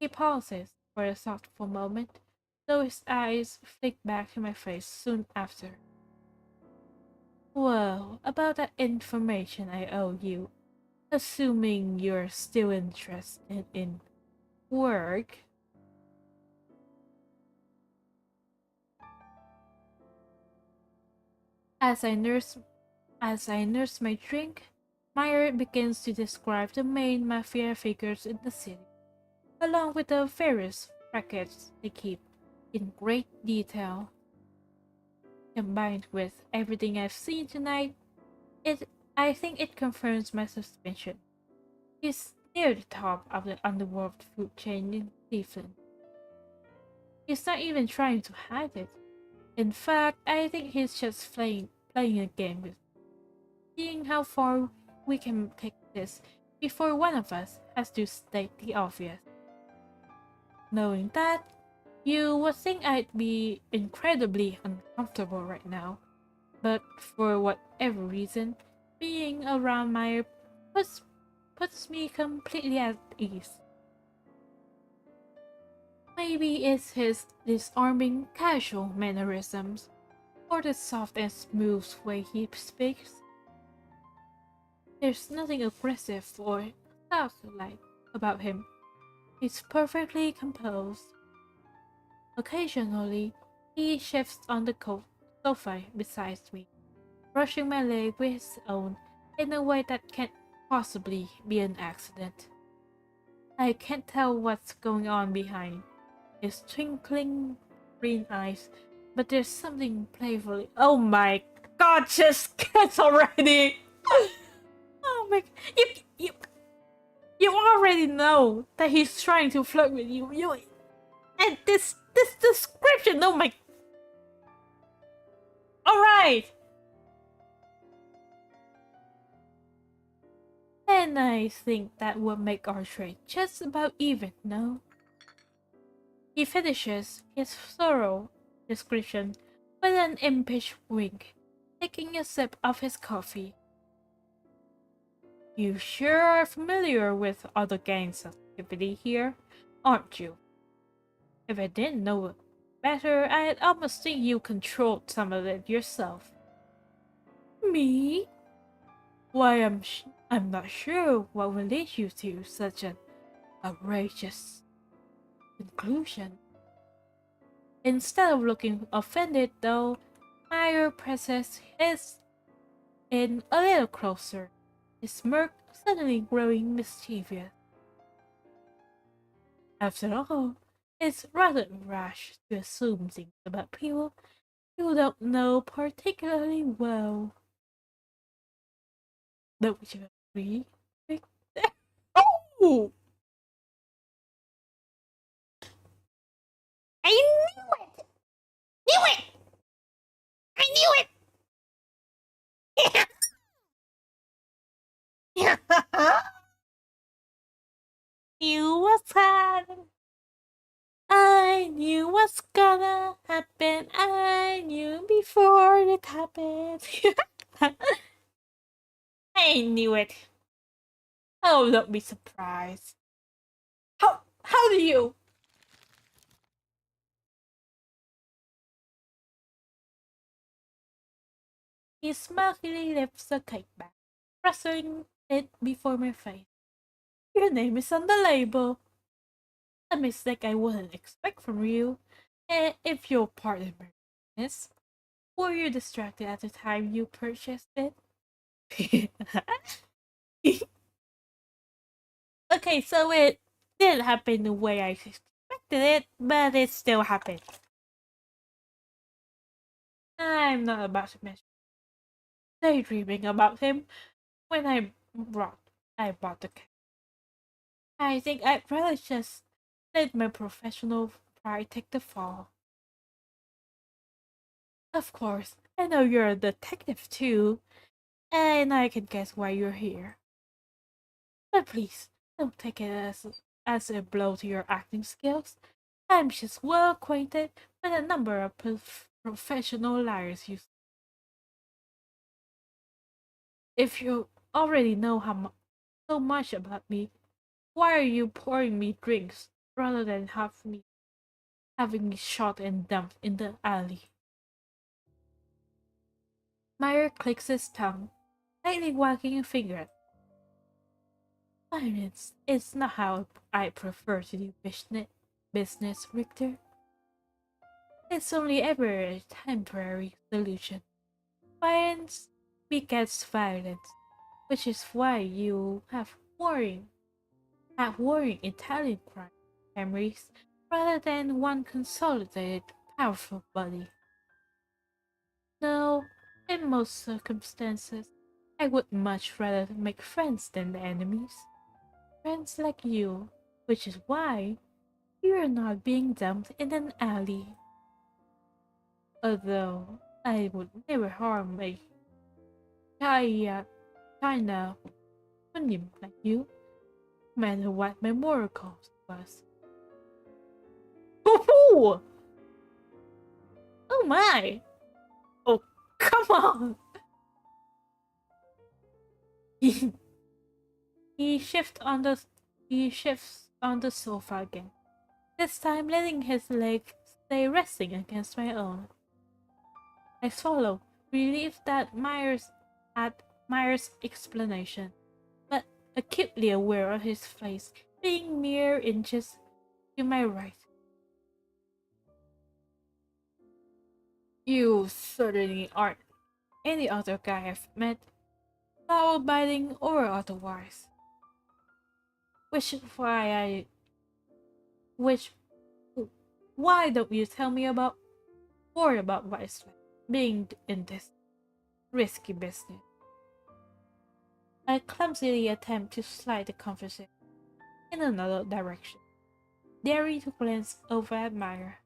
He pauses for a thoughtful moment, though his eyes flick back to my face soon after. Well, about that information I owe you, assuming you're still interested in work. As I nurse my drink, Meyer begins to describe the main mafia figures in the city, along with the various rackets they keep, in great detail. Combined with everything I've seen tonight, I think it confirms my suspicion. He's near the top of the underworld food chain in Cleveland. He's not even trying to hide it. In fact, I think he's just playing a game with seeing how far we can take this before one of us has to state the obvious. Knowing that, you would think I'd be incredibly uncomfortable right now. But for whatever reason, being around Meyer puts, puts me completely at ease. Maybe it's his disarming casual mannerisms, or the soft and smooth way he speaks. There's nothing aggressive or like about him. He's perfectly composed. Occasionally, he shifts on the sofa beside me, brushing my leg with his own in a way that can't possibly be an accident. I can't tell what's going on behind his twinkling green eyes, but there's something playfully. Oh my god, just kiss already! Oh my, you, you, you already know that he's trying to flirt with you. And this description, oh my. Alright! And I think that will make our trade just about even, no? He finishes his thorough description with an impish wink, taking a sip of his coffee. You sure are familiar with other gangs' activity here, aren't you? If I didn't know better, I'd almost think you controlled some of it yourself. Me? Why, I'm not sure what will lead you to such an outrageous conclusion. Instead of looking offended, though, Meyer presses his in a little closer, his smirk suddenly growing mischievous. After all, it's rather rash to assume things about people you don't know particularly well. Don't you agree? Oh! I knew it! Knew it! I knew it! knew what's happening. I knew what's gonna happen. I knew before it happened. I knew it. Oh, don't be surprised. How do you? He smugly lifts the cake back, pressing it before my face. Your name is on the label. A mistake I wouldn't expect from you. If you're part of my business. Were you distracted at the time you purchased it? Okay, so it didn't happen the way I expected it, but it still happened. I'm not about to mention daydreaming about him when I bought the cat. I think I'd rather just let my professional pride take the fall. Of course, I know you're a detective too, and I can guess why you're here. But please, don't take it as a blow to your acting skills. I'm just well acquainted with a number of professional liars. If you already know so much about me, why are you pouring me drinks rather than having me shot and dumped in the alley? Meyer clicks his tongue, lightly wagging a finger. Violence is not how I prefer to do business, Richter. It's only ever a temporary solution. Violence begets violence, which is why you have warring Italian crime families rather than one consolidated, powerful body. No, in most circumstances, I would much rather make friends than enemies. Friends like you, which is why you're not being dumped in an alley. Although I would never harm a China, China Munim like you, no matter what my moral code was. Oh! Oh my! Oh, come on! He, he shifts on the he shifts on the sofa again. This time letting his leg stay resting against my own. I swallow, relieved at Myers' explanation, but acutely aware of his face being mere inches to my right. You certainly aren't any other guy I've met, law-abiding or otherwise. Which is why I which why don't you tell me more about what it's like being in this risky business? I clumsily attempt to slide the conversation in another direction, daring to glance over at Meyer.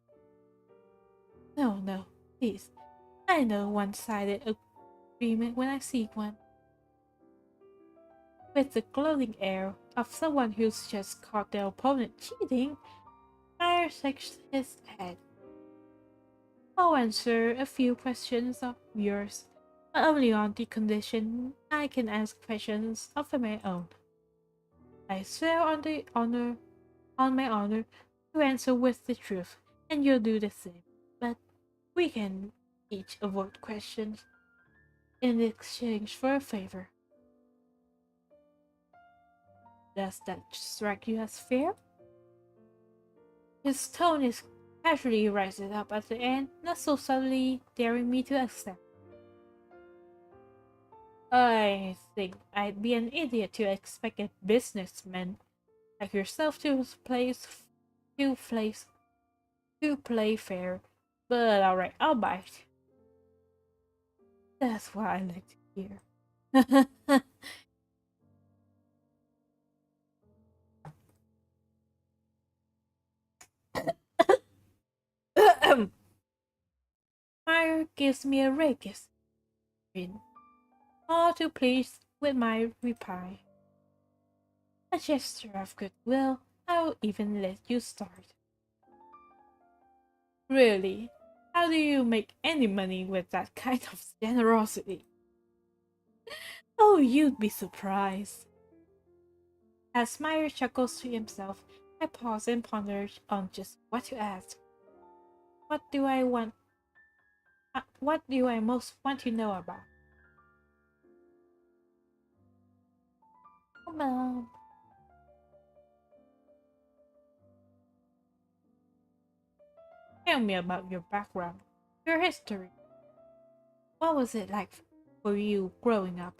No, please. I know one-sided agreement when I see one. With the gloating air of someone who's just caught their opponent cheating, Meyer shakes his head. I'll answer a few questions of yours, but only on the condition I can ask questions of my own. I swear on my honor to answer with the truth, and you'll do the same. But we can each avoid questions in exchange for a favor. Does that strike you as fair? His tone is casually rising up at the end, not so subtly daring me to accept. I think I'd be an idiot to expect a businessman like yourself to place to play fair. But alright, I'll bite. That's what I like to hear. Meyer gives me a rakish grin, all too pleased with my reply. A gesture of goodwill, I'll even let you start. Really? How do you make any money with that kind of generosity? Oh, you'd be surprised. As Meyer chuckles to himself, I pause and ponder on just what to ask. What do I want? What do I most want to know about? Come on. Tell me about your background, your history. What was it like for you growing up?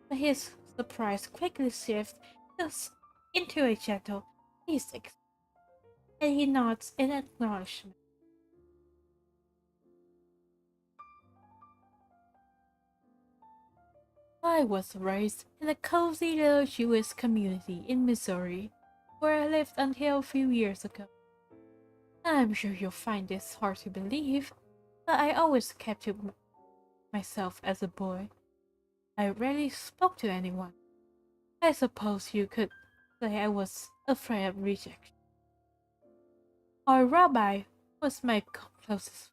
But his surprise quickly shifts into a gentle, "Please," and he nods in acknowledgement. I was raised in a cozy little Jewish community in Missouri, where I lived until a few years ago. I'm sure you'll find this hard to believe, but I always kept to myself as a boy. I rarely spoke to anyone. I suppose you could say I was afraid of rejection. Our rabbi was my closest.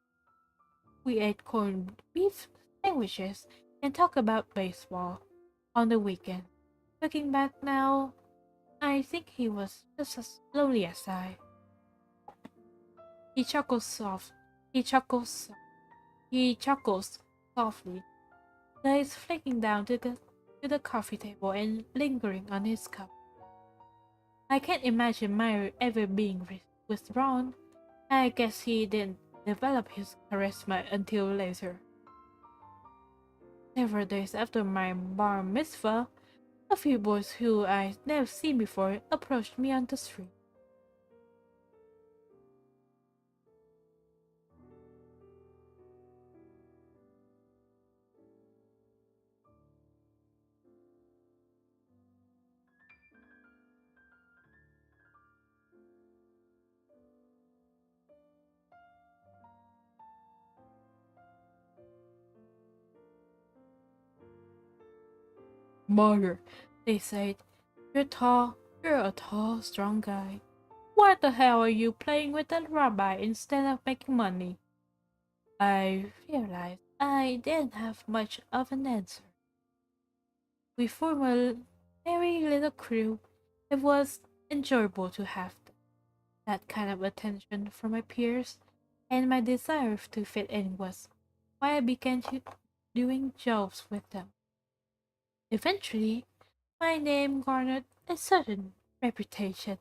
We ate corned beef sandwiches and talked about baseball on the weekend. Looking back now, I think he was just as lonely as I. He chuckles soft. He chuckles. He chuckles softly. Eyes flicking down to the coffee table and lingering on his cup. I can't imagine Myra ever being withdrawn. I guess he didn't develop his charisma until later. Several days after my bar mitzvah, a few boys who I'd never seen before approached me on the street. Mother, they said, you're a tall, strong guy. Why the hell are you playing with that rabbi instead of making money? I realized I didn't have much of an answer. We formed a very little crew. It was enjoyable to have that kind of attention from my peers, and my desire to fit in was why I began doing jobs with them. Eventually, my name garnered a certain reputation.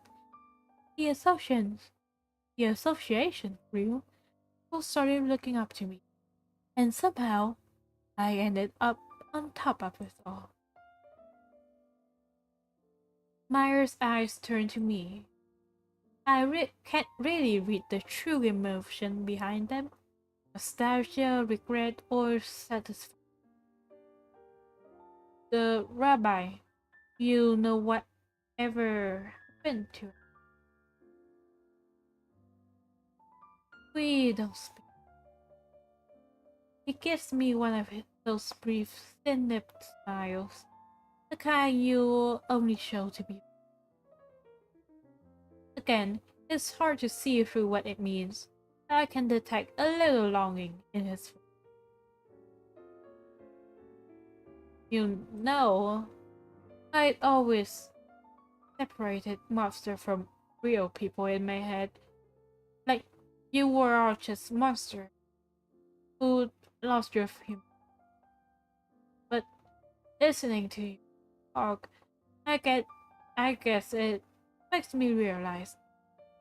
The association, the association grew. People started looking up to me, and somehow I ended up on top of it all. Meyer's eyes turned to me. Can't really read the true emotion behind them: nostalgia, regret, or satisfaction. The rabbi, you know what ever happened to her? We don't speak. He gives me one of those brief, thin-lipped smiles, the kind you only show to people. Again, it's hard to see through what it means. I can detect a little longing in his face. You know, I'd always separated monster from real people in my head. Like, you were all just monster who lost your human. But listening to you talk, I get, I guess it makes me realize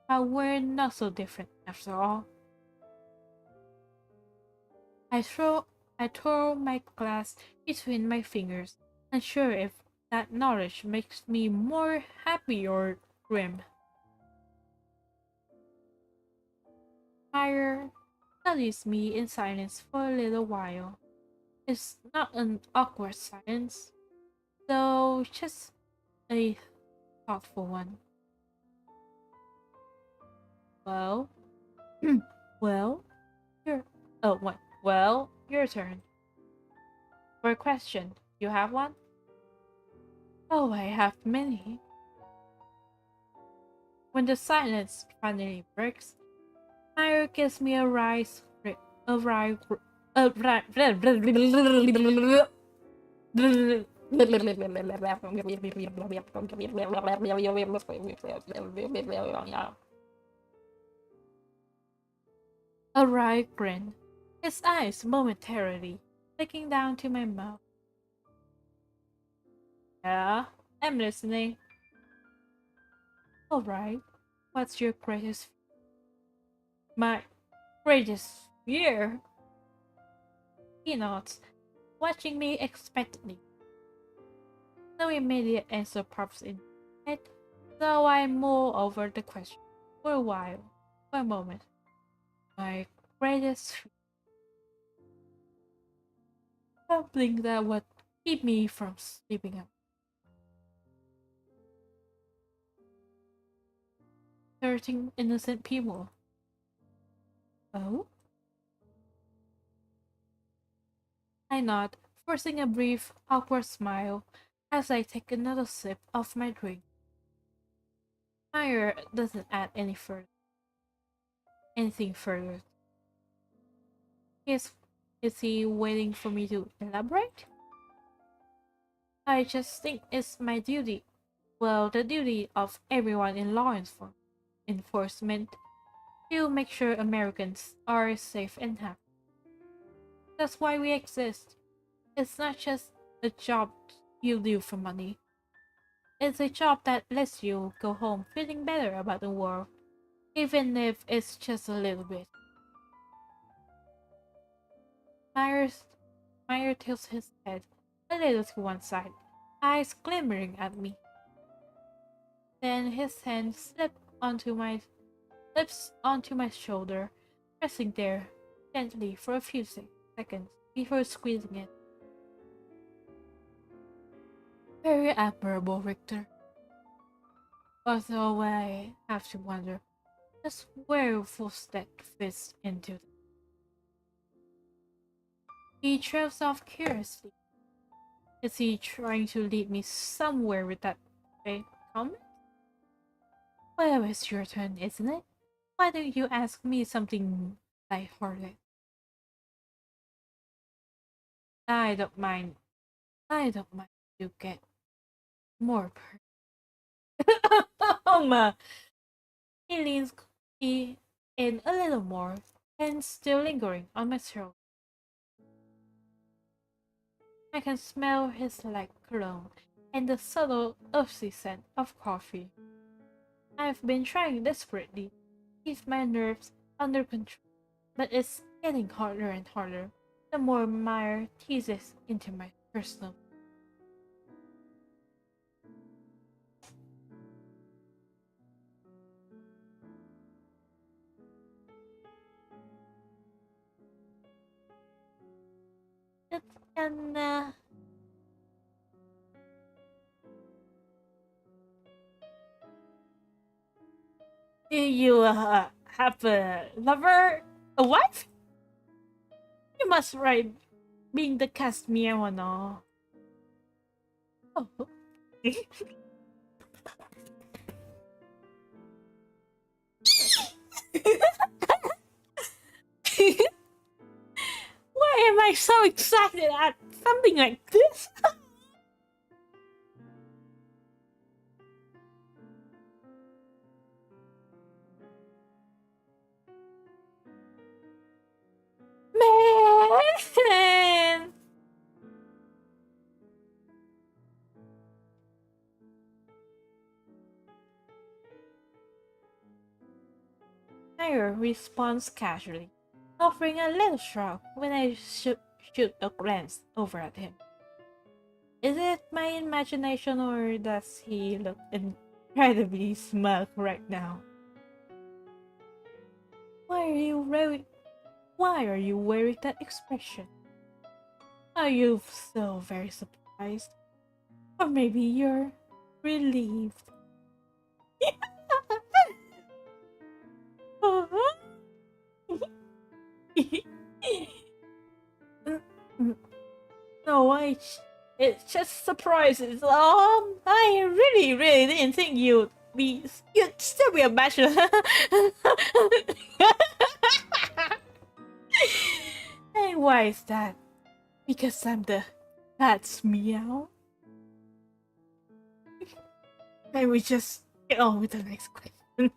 how we're not so different after all. I throw, I twirl my glass between my fingers, unsure if that knowledge makes me more happy or grim. Fire studies me in silence for a little while. It's not an awkward silence, though just a thoughtful one. Well, well, your oh what? Well, your turn. For a question, you have one? Oh, I have many. When the silence finally breaks, Myra gives me a a rye, a rye, a wry grin, his eyes momentarily flicking down to my mouth. Yeah, I'm listening. Alright, what's your greatest? My greatest fear? He nods, watching me expectantly. No immediate answer pops in my head, so I mull over the question for a while, for a moment. My greatest fear, something that would keep me from sleeping up. Hurting innocent people. Oh? I nod, forcing a brief, awkward smile as I take another sip of my drink. Meyer doesn't add anything further. Is is he waiting for me to elaborate? I just think it's my duty. Well, the duty of everyone in enforcement to make sure Americans are safe and happy. That's why we exist. It's not just a job you do for money. It's a job that lets you go home feeling better about the world, even if it's just a little bit. Myers, Meyer tilts his head a little to one side, eyes glimmering at me. Then his hand slips onto my shoulder, resting there gently for a few seconds before squeezing it. Very admirable, Richter. Although I have to wonder just where that fits into He trails off curiously. Is he trying to lead me somewhere with that fake comment? Well, it's your turn, isn't it? Why don't you ask me something lighthearted? I don't mind. I don't mind if you get more He leans in a little more, and still lingering on my throat. I can smell his light cologne and the subtle earthy scent of coffee. I've been trying desperately to keep my nerves under control, but it's getting harder and harder the more Meyer teases into my personal. It's an Do you have a lover, a wife? You must write being the cast meow ano. Oh. Why am I so excited at something like this? Man! Tyre responds casually, offering a little shrug when I shoot a glance over at him. Is it my imagination or does he look incredibly smug right now? Why are you wearing Why are you wearing that expression? Are you so very surprised? Or maybe you're relieved? No, it's just surprises. I really didn't think you'd still be a bachelor. And why is that? Because I'm the That's meow. And we just get on with the next question.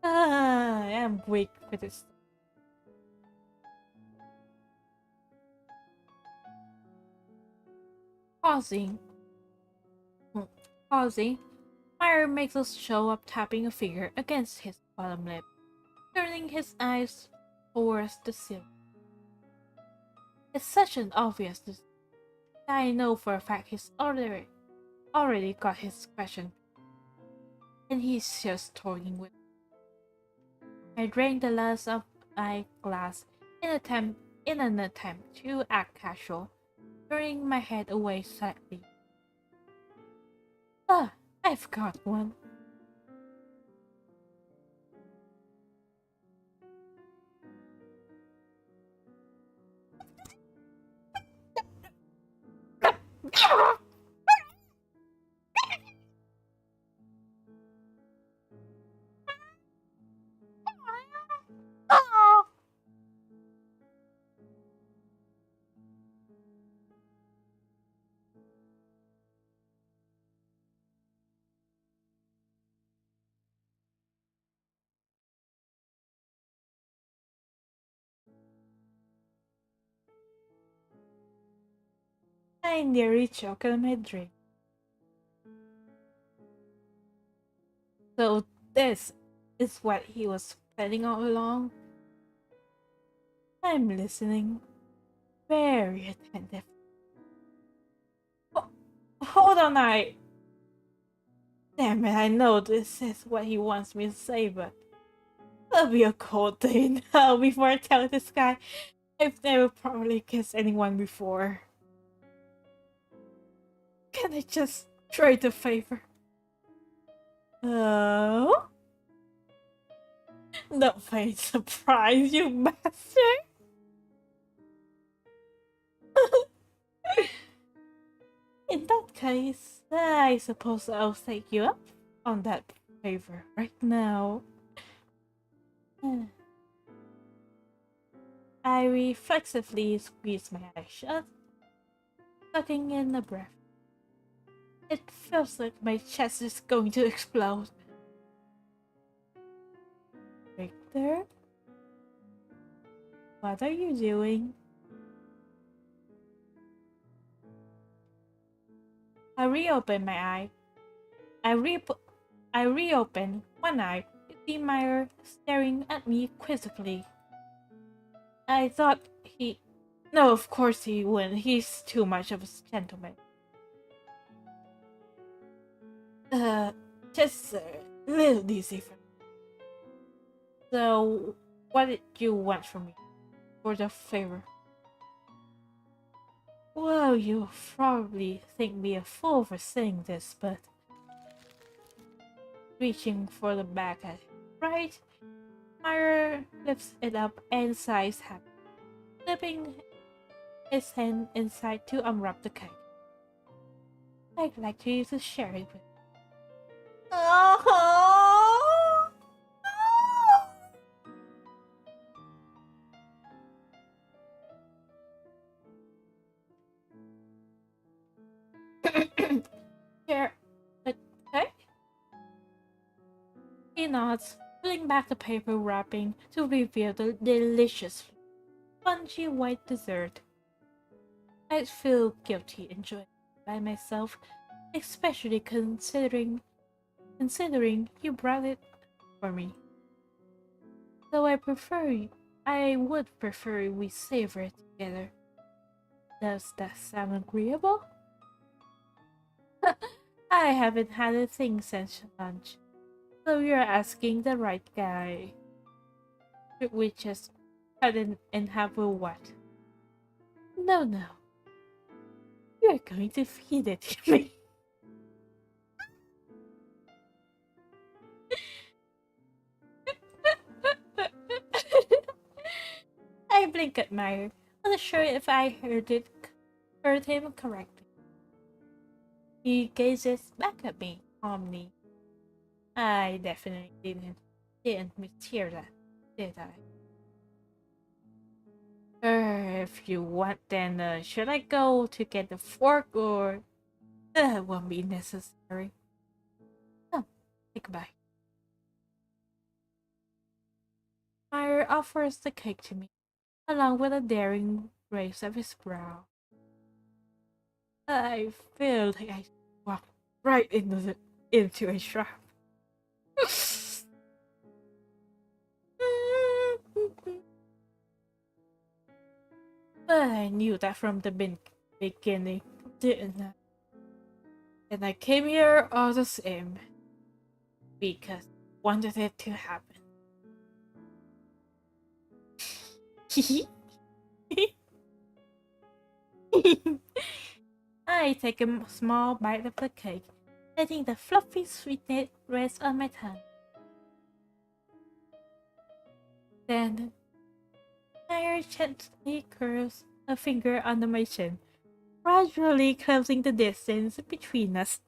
I am weak for this. Pausing. Pausing. Meyer makes us show up tapping a finger against his bottom lip, turning his eyes towards the ceiling. It's such an obvious decision. I know for a fact he's already got his question, and he's just toying with. I drained the last of my glass in an attempt to act casual, turning my head away slightly. Ah, I've got one. I nearly choked on my drink. So this is what he was planning all along. I'm listening very attentive. Oh, hold on, Damn it, I know this is what he wants me to say, but it'll be a cold day now before I tell this guy I've never properly kissed anyone before. Can I just trade a favor? Oh? The fate surprise, you bastard! In that case, I suppose I'll take you up on that favor right now. I reflexively squeeze my eyes shut, sucking in the breath. It feels like my chest is going to explode. Victor? What are you doing? I reopen my eye. I reopen one eye to see Meyer staring at me quizzically. I thought he... No, of course he wouldn't. He's too much of a gentleman. Just a little dizzy for me. So, what did you want from me? For the favor? Well, you probably think me a fool for saying this, but... Reaching for the back at him, right? Meyer lifts it up and sighs happily, slipping his hand inside to unwrap the cake. I'd like to use to share it with. Oh! Here, okay? He nods, pulling back the paper wrapping to reveal the delicious, spongy white dessert. I'd feel guilty enjoying it by myself, especially considering you brought it for me. Though I would prefer we savor it together. Does that sound agreeable? I haven't had a thing since lunch, so you're asking the right guy. Should we just cut it and have a what? No, no. You're going to feed it to me. I blink at Meyer, unsure if I heard him correctly. He gazes back at me calmly. I definitely didn't mishear that, did I? If you want, then should I go to get the fork, or that won't be necessary? No, take a bite. Meyer offers the cake to me, along with a daring raise of his brow. I feel like I walked right into a trap. But I knew that from the beginning, didn't I? And I came here all the same because I wanted it to happen. I take a small bite of the cake, letting the fluffy sweetness rest on my tongue. Then, Nair gently curls a finger under my chin, gradually closing the distance between us.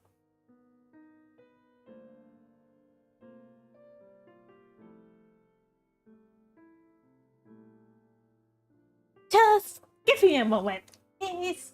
Just give me a moment, please.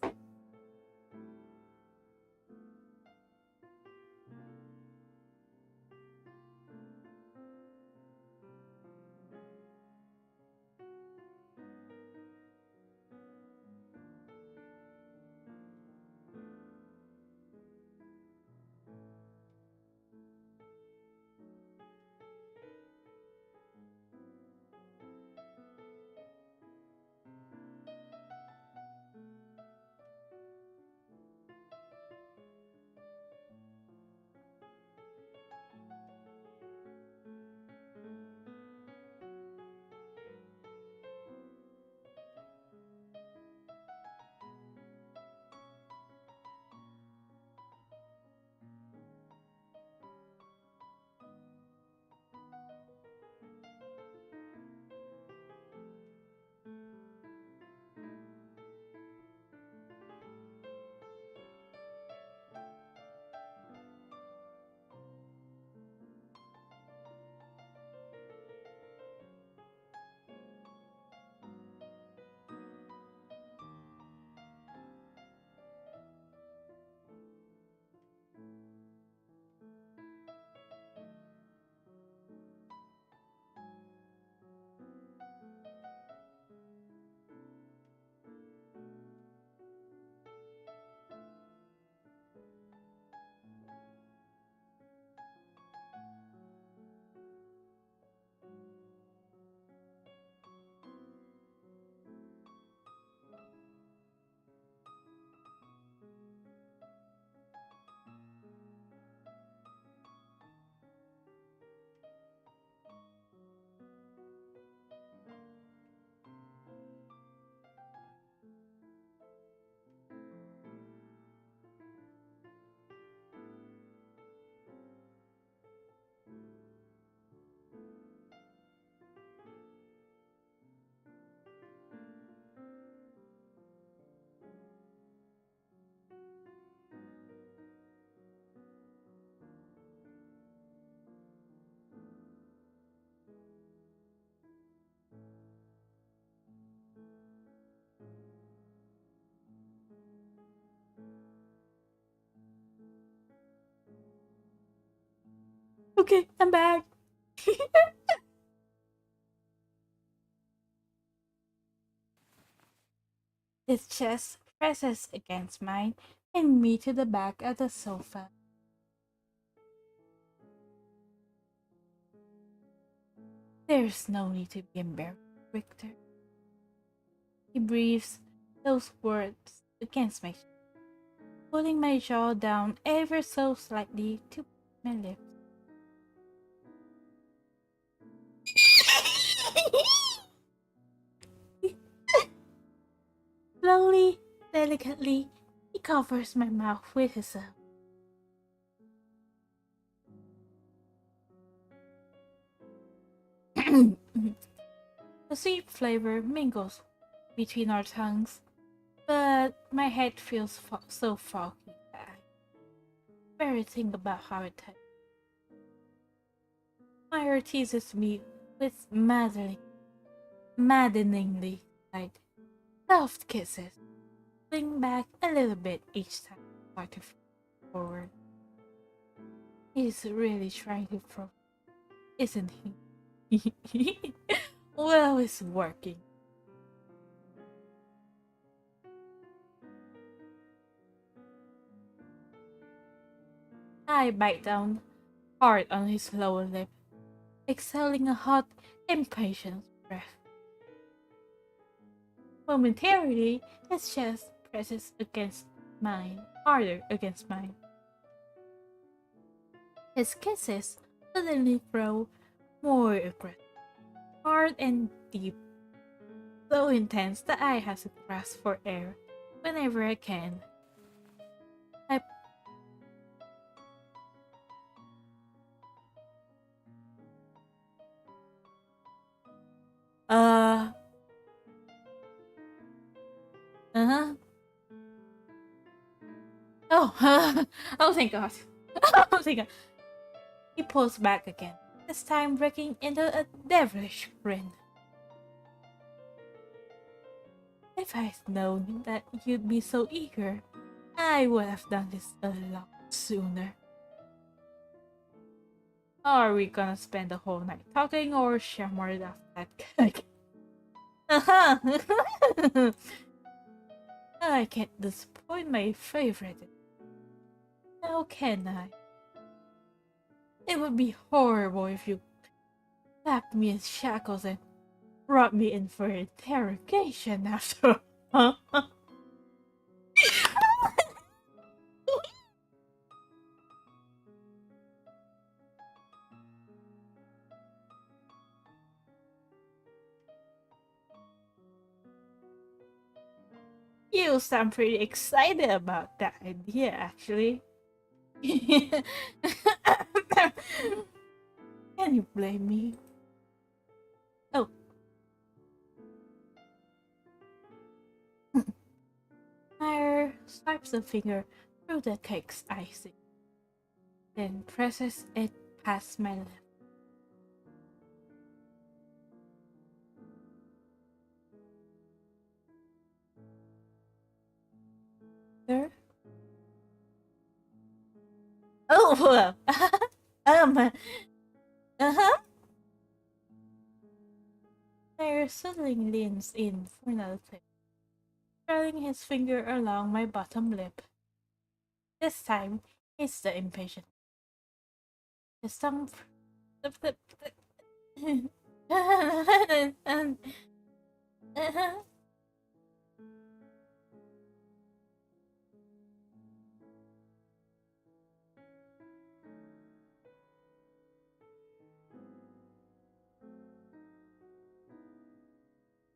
Okay, I'm back. His chest presses against mine and me to the back of the sofa. There's no need to be embarrassed, Victor. He breathes those words against my chest, pulling my jaw down ever so slightly to my lips. Slowly, delicately, he covers my mouth with his own. The sweet flavor mingles between our tongues, but my head feels so foggy that I barely think about how it tastes. Myra teases me with maddeningly light, soft kisses, pulling back a little bit each time I start to forward. He's really trying to pro, isn't he? Well, it's working. I bite down hard on his lower lip, exhaling a hot, impatient breath. Momentarily, his chest presses against mine, harder against mine. His kisses suddenly grow more aggressive, hard and deep, so intense that I have to grasp for air whenever I can. I uh uh-huh. Oh, oh thank God. Oh thank God. He pulls back again, this time breaking into a devilish grin. If I'd known that you'd be so eager, I would have done this a lot sooner. Are we gonna spend the whole night talking or share more of that cake? I can't disappoint my favorite. How can I? It would be horrible if you clapped me in shackles and brought me in for interrogation after. You sound pretty excited about that idea, actually. Can you blame me? Oh, Meyer swipes a finger through the cake's icing, then presses it past my lips. Sir? Oh, um, uh-huh. Meyer suddenly leans in for another clip, trailing his finger along my bottom lip. This time, it's the impatient. His tongue.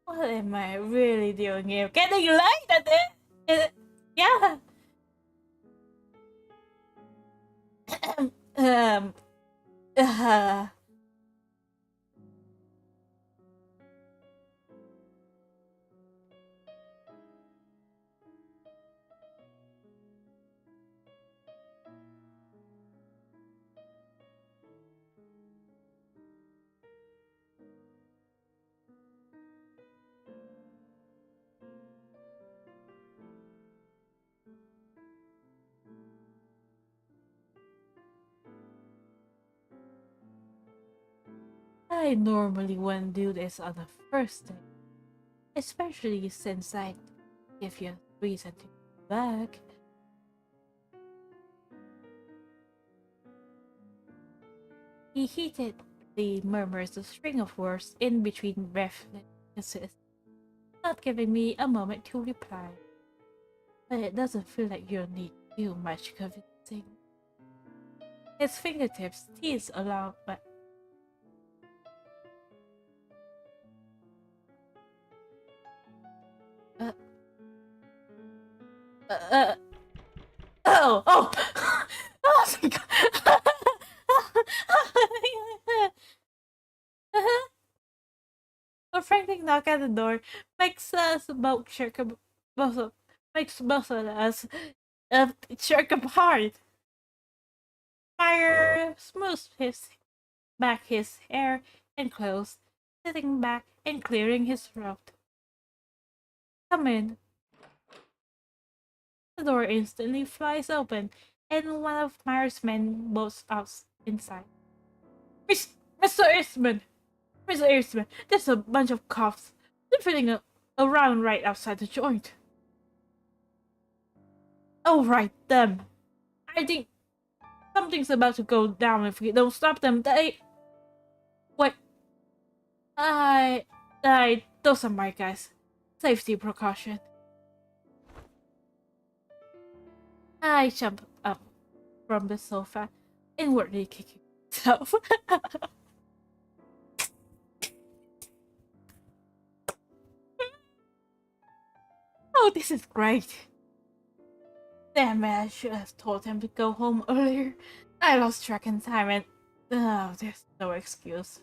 What am I really doing here? Getting light at it? Yeah. um. Uh, I normally wouldn't do this on a first date, especially since I give you a reason to come back. He heatedly murmurs a string of words in between breathlesses, not giving me a moment to reply. But it doesn't feel like you need too much convincing. His fingertips tease along my uh, uh, oh! Oh my god! A frantic knock at the door makes us both both of, makes both of us jerk apart. Fire smooths back his hair and clothes, sitting back and clearing his throat. Come in. The door instantly flies open, and one of Myers' men bolts out inside. Mr. Eastman! Mr. Eastman, there's a bunch of cops sniffing around right outside the joint. Oh, right, them. I think something's about to go down if we don't stop them. Wait. Those are my guys. Safety precaution. I jump up from the sofa, inwardly kicking myself. Oh, this is great. Damn it, I should have told him to go home earlier. I lost track in time and... Oh, there's no excuse.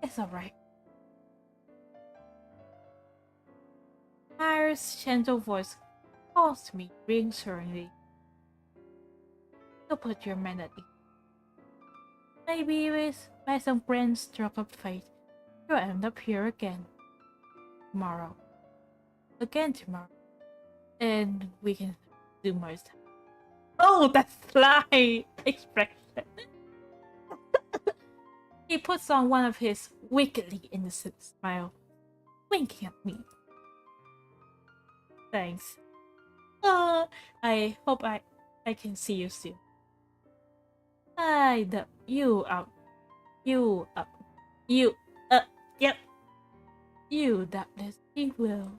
It's alright. Myers' gentle voice calls to me reassuringly. You'll put your men at ease. Maybe by some grand stroke of fate, you'll end up here again. Tomorrow. Again tomorrow. And we can do more stuff. Oh, that's sly expression. He puts on one of his wickedly innocent smile, winking at me. Thanks. I hope I can see you soon. You up. Yep. You doubtlessly will.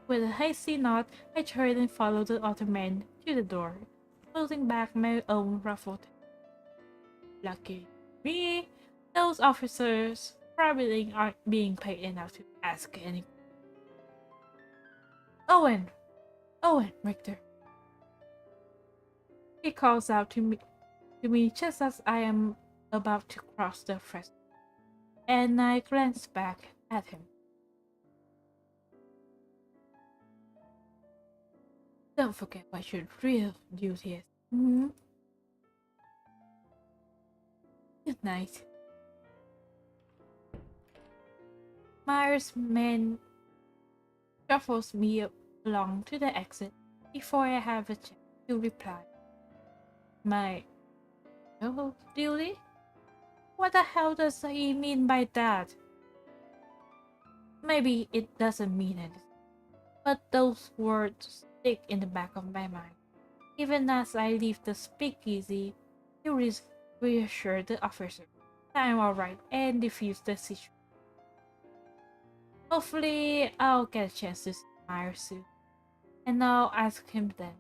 With a hasty nod, I turned and followed the other man to the door, holding back my own ruffled hair. Lucky me, those officers probably aren't being paid enough to ask any. Owen! Owen, Richter. He calls out to me just as I am about to cross the threshold, and I glance back at him. Don't forget what your real duty is. Mm-hmm. Good night. Myers' man shuffles me along to the exit before I have a chance to reply. My real duty? What the hell does he mean by that? Maybe it doesn't mean anything, but those words stick in the back of my mind. Even as I leave the speakeasy, to reassure the officer that I'm alright and defuse the situation. Hopefully, I'll get a chance to see Myers soon, and I'll ask him then.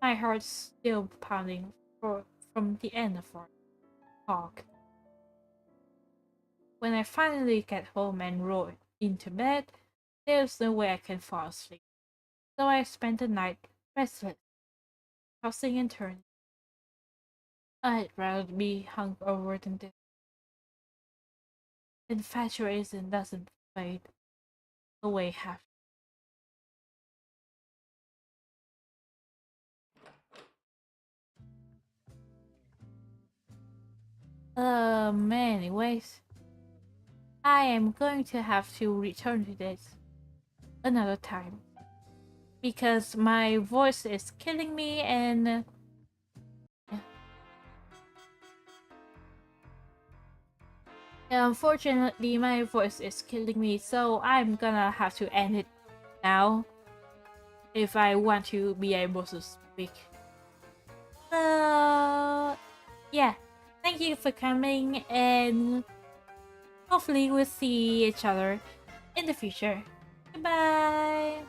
My heart's still pounding from the end of our talk. When I finally get home and roll into bed, there's no way I can fall asleep. So I spent the night restless, tossing and turning. I'd rather be hungover than this. Infatuation doesn't fade away half. Anyways, I am going to have to return to this another time because my voice is killing me and Unfortunately, my voice is killing me, so I'm gonna have to end it now if I want to be able to speak. So, yeah, thank you for coming, and hopefully we'll see each other in the future. Goodbye!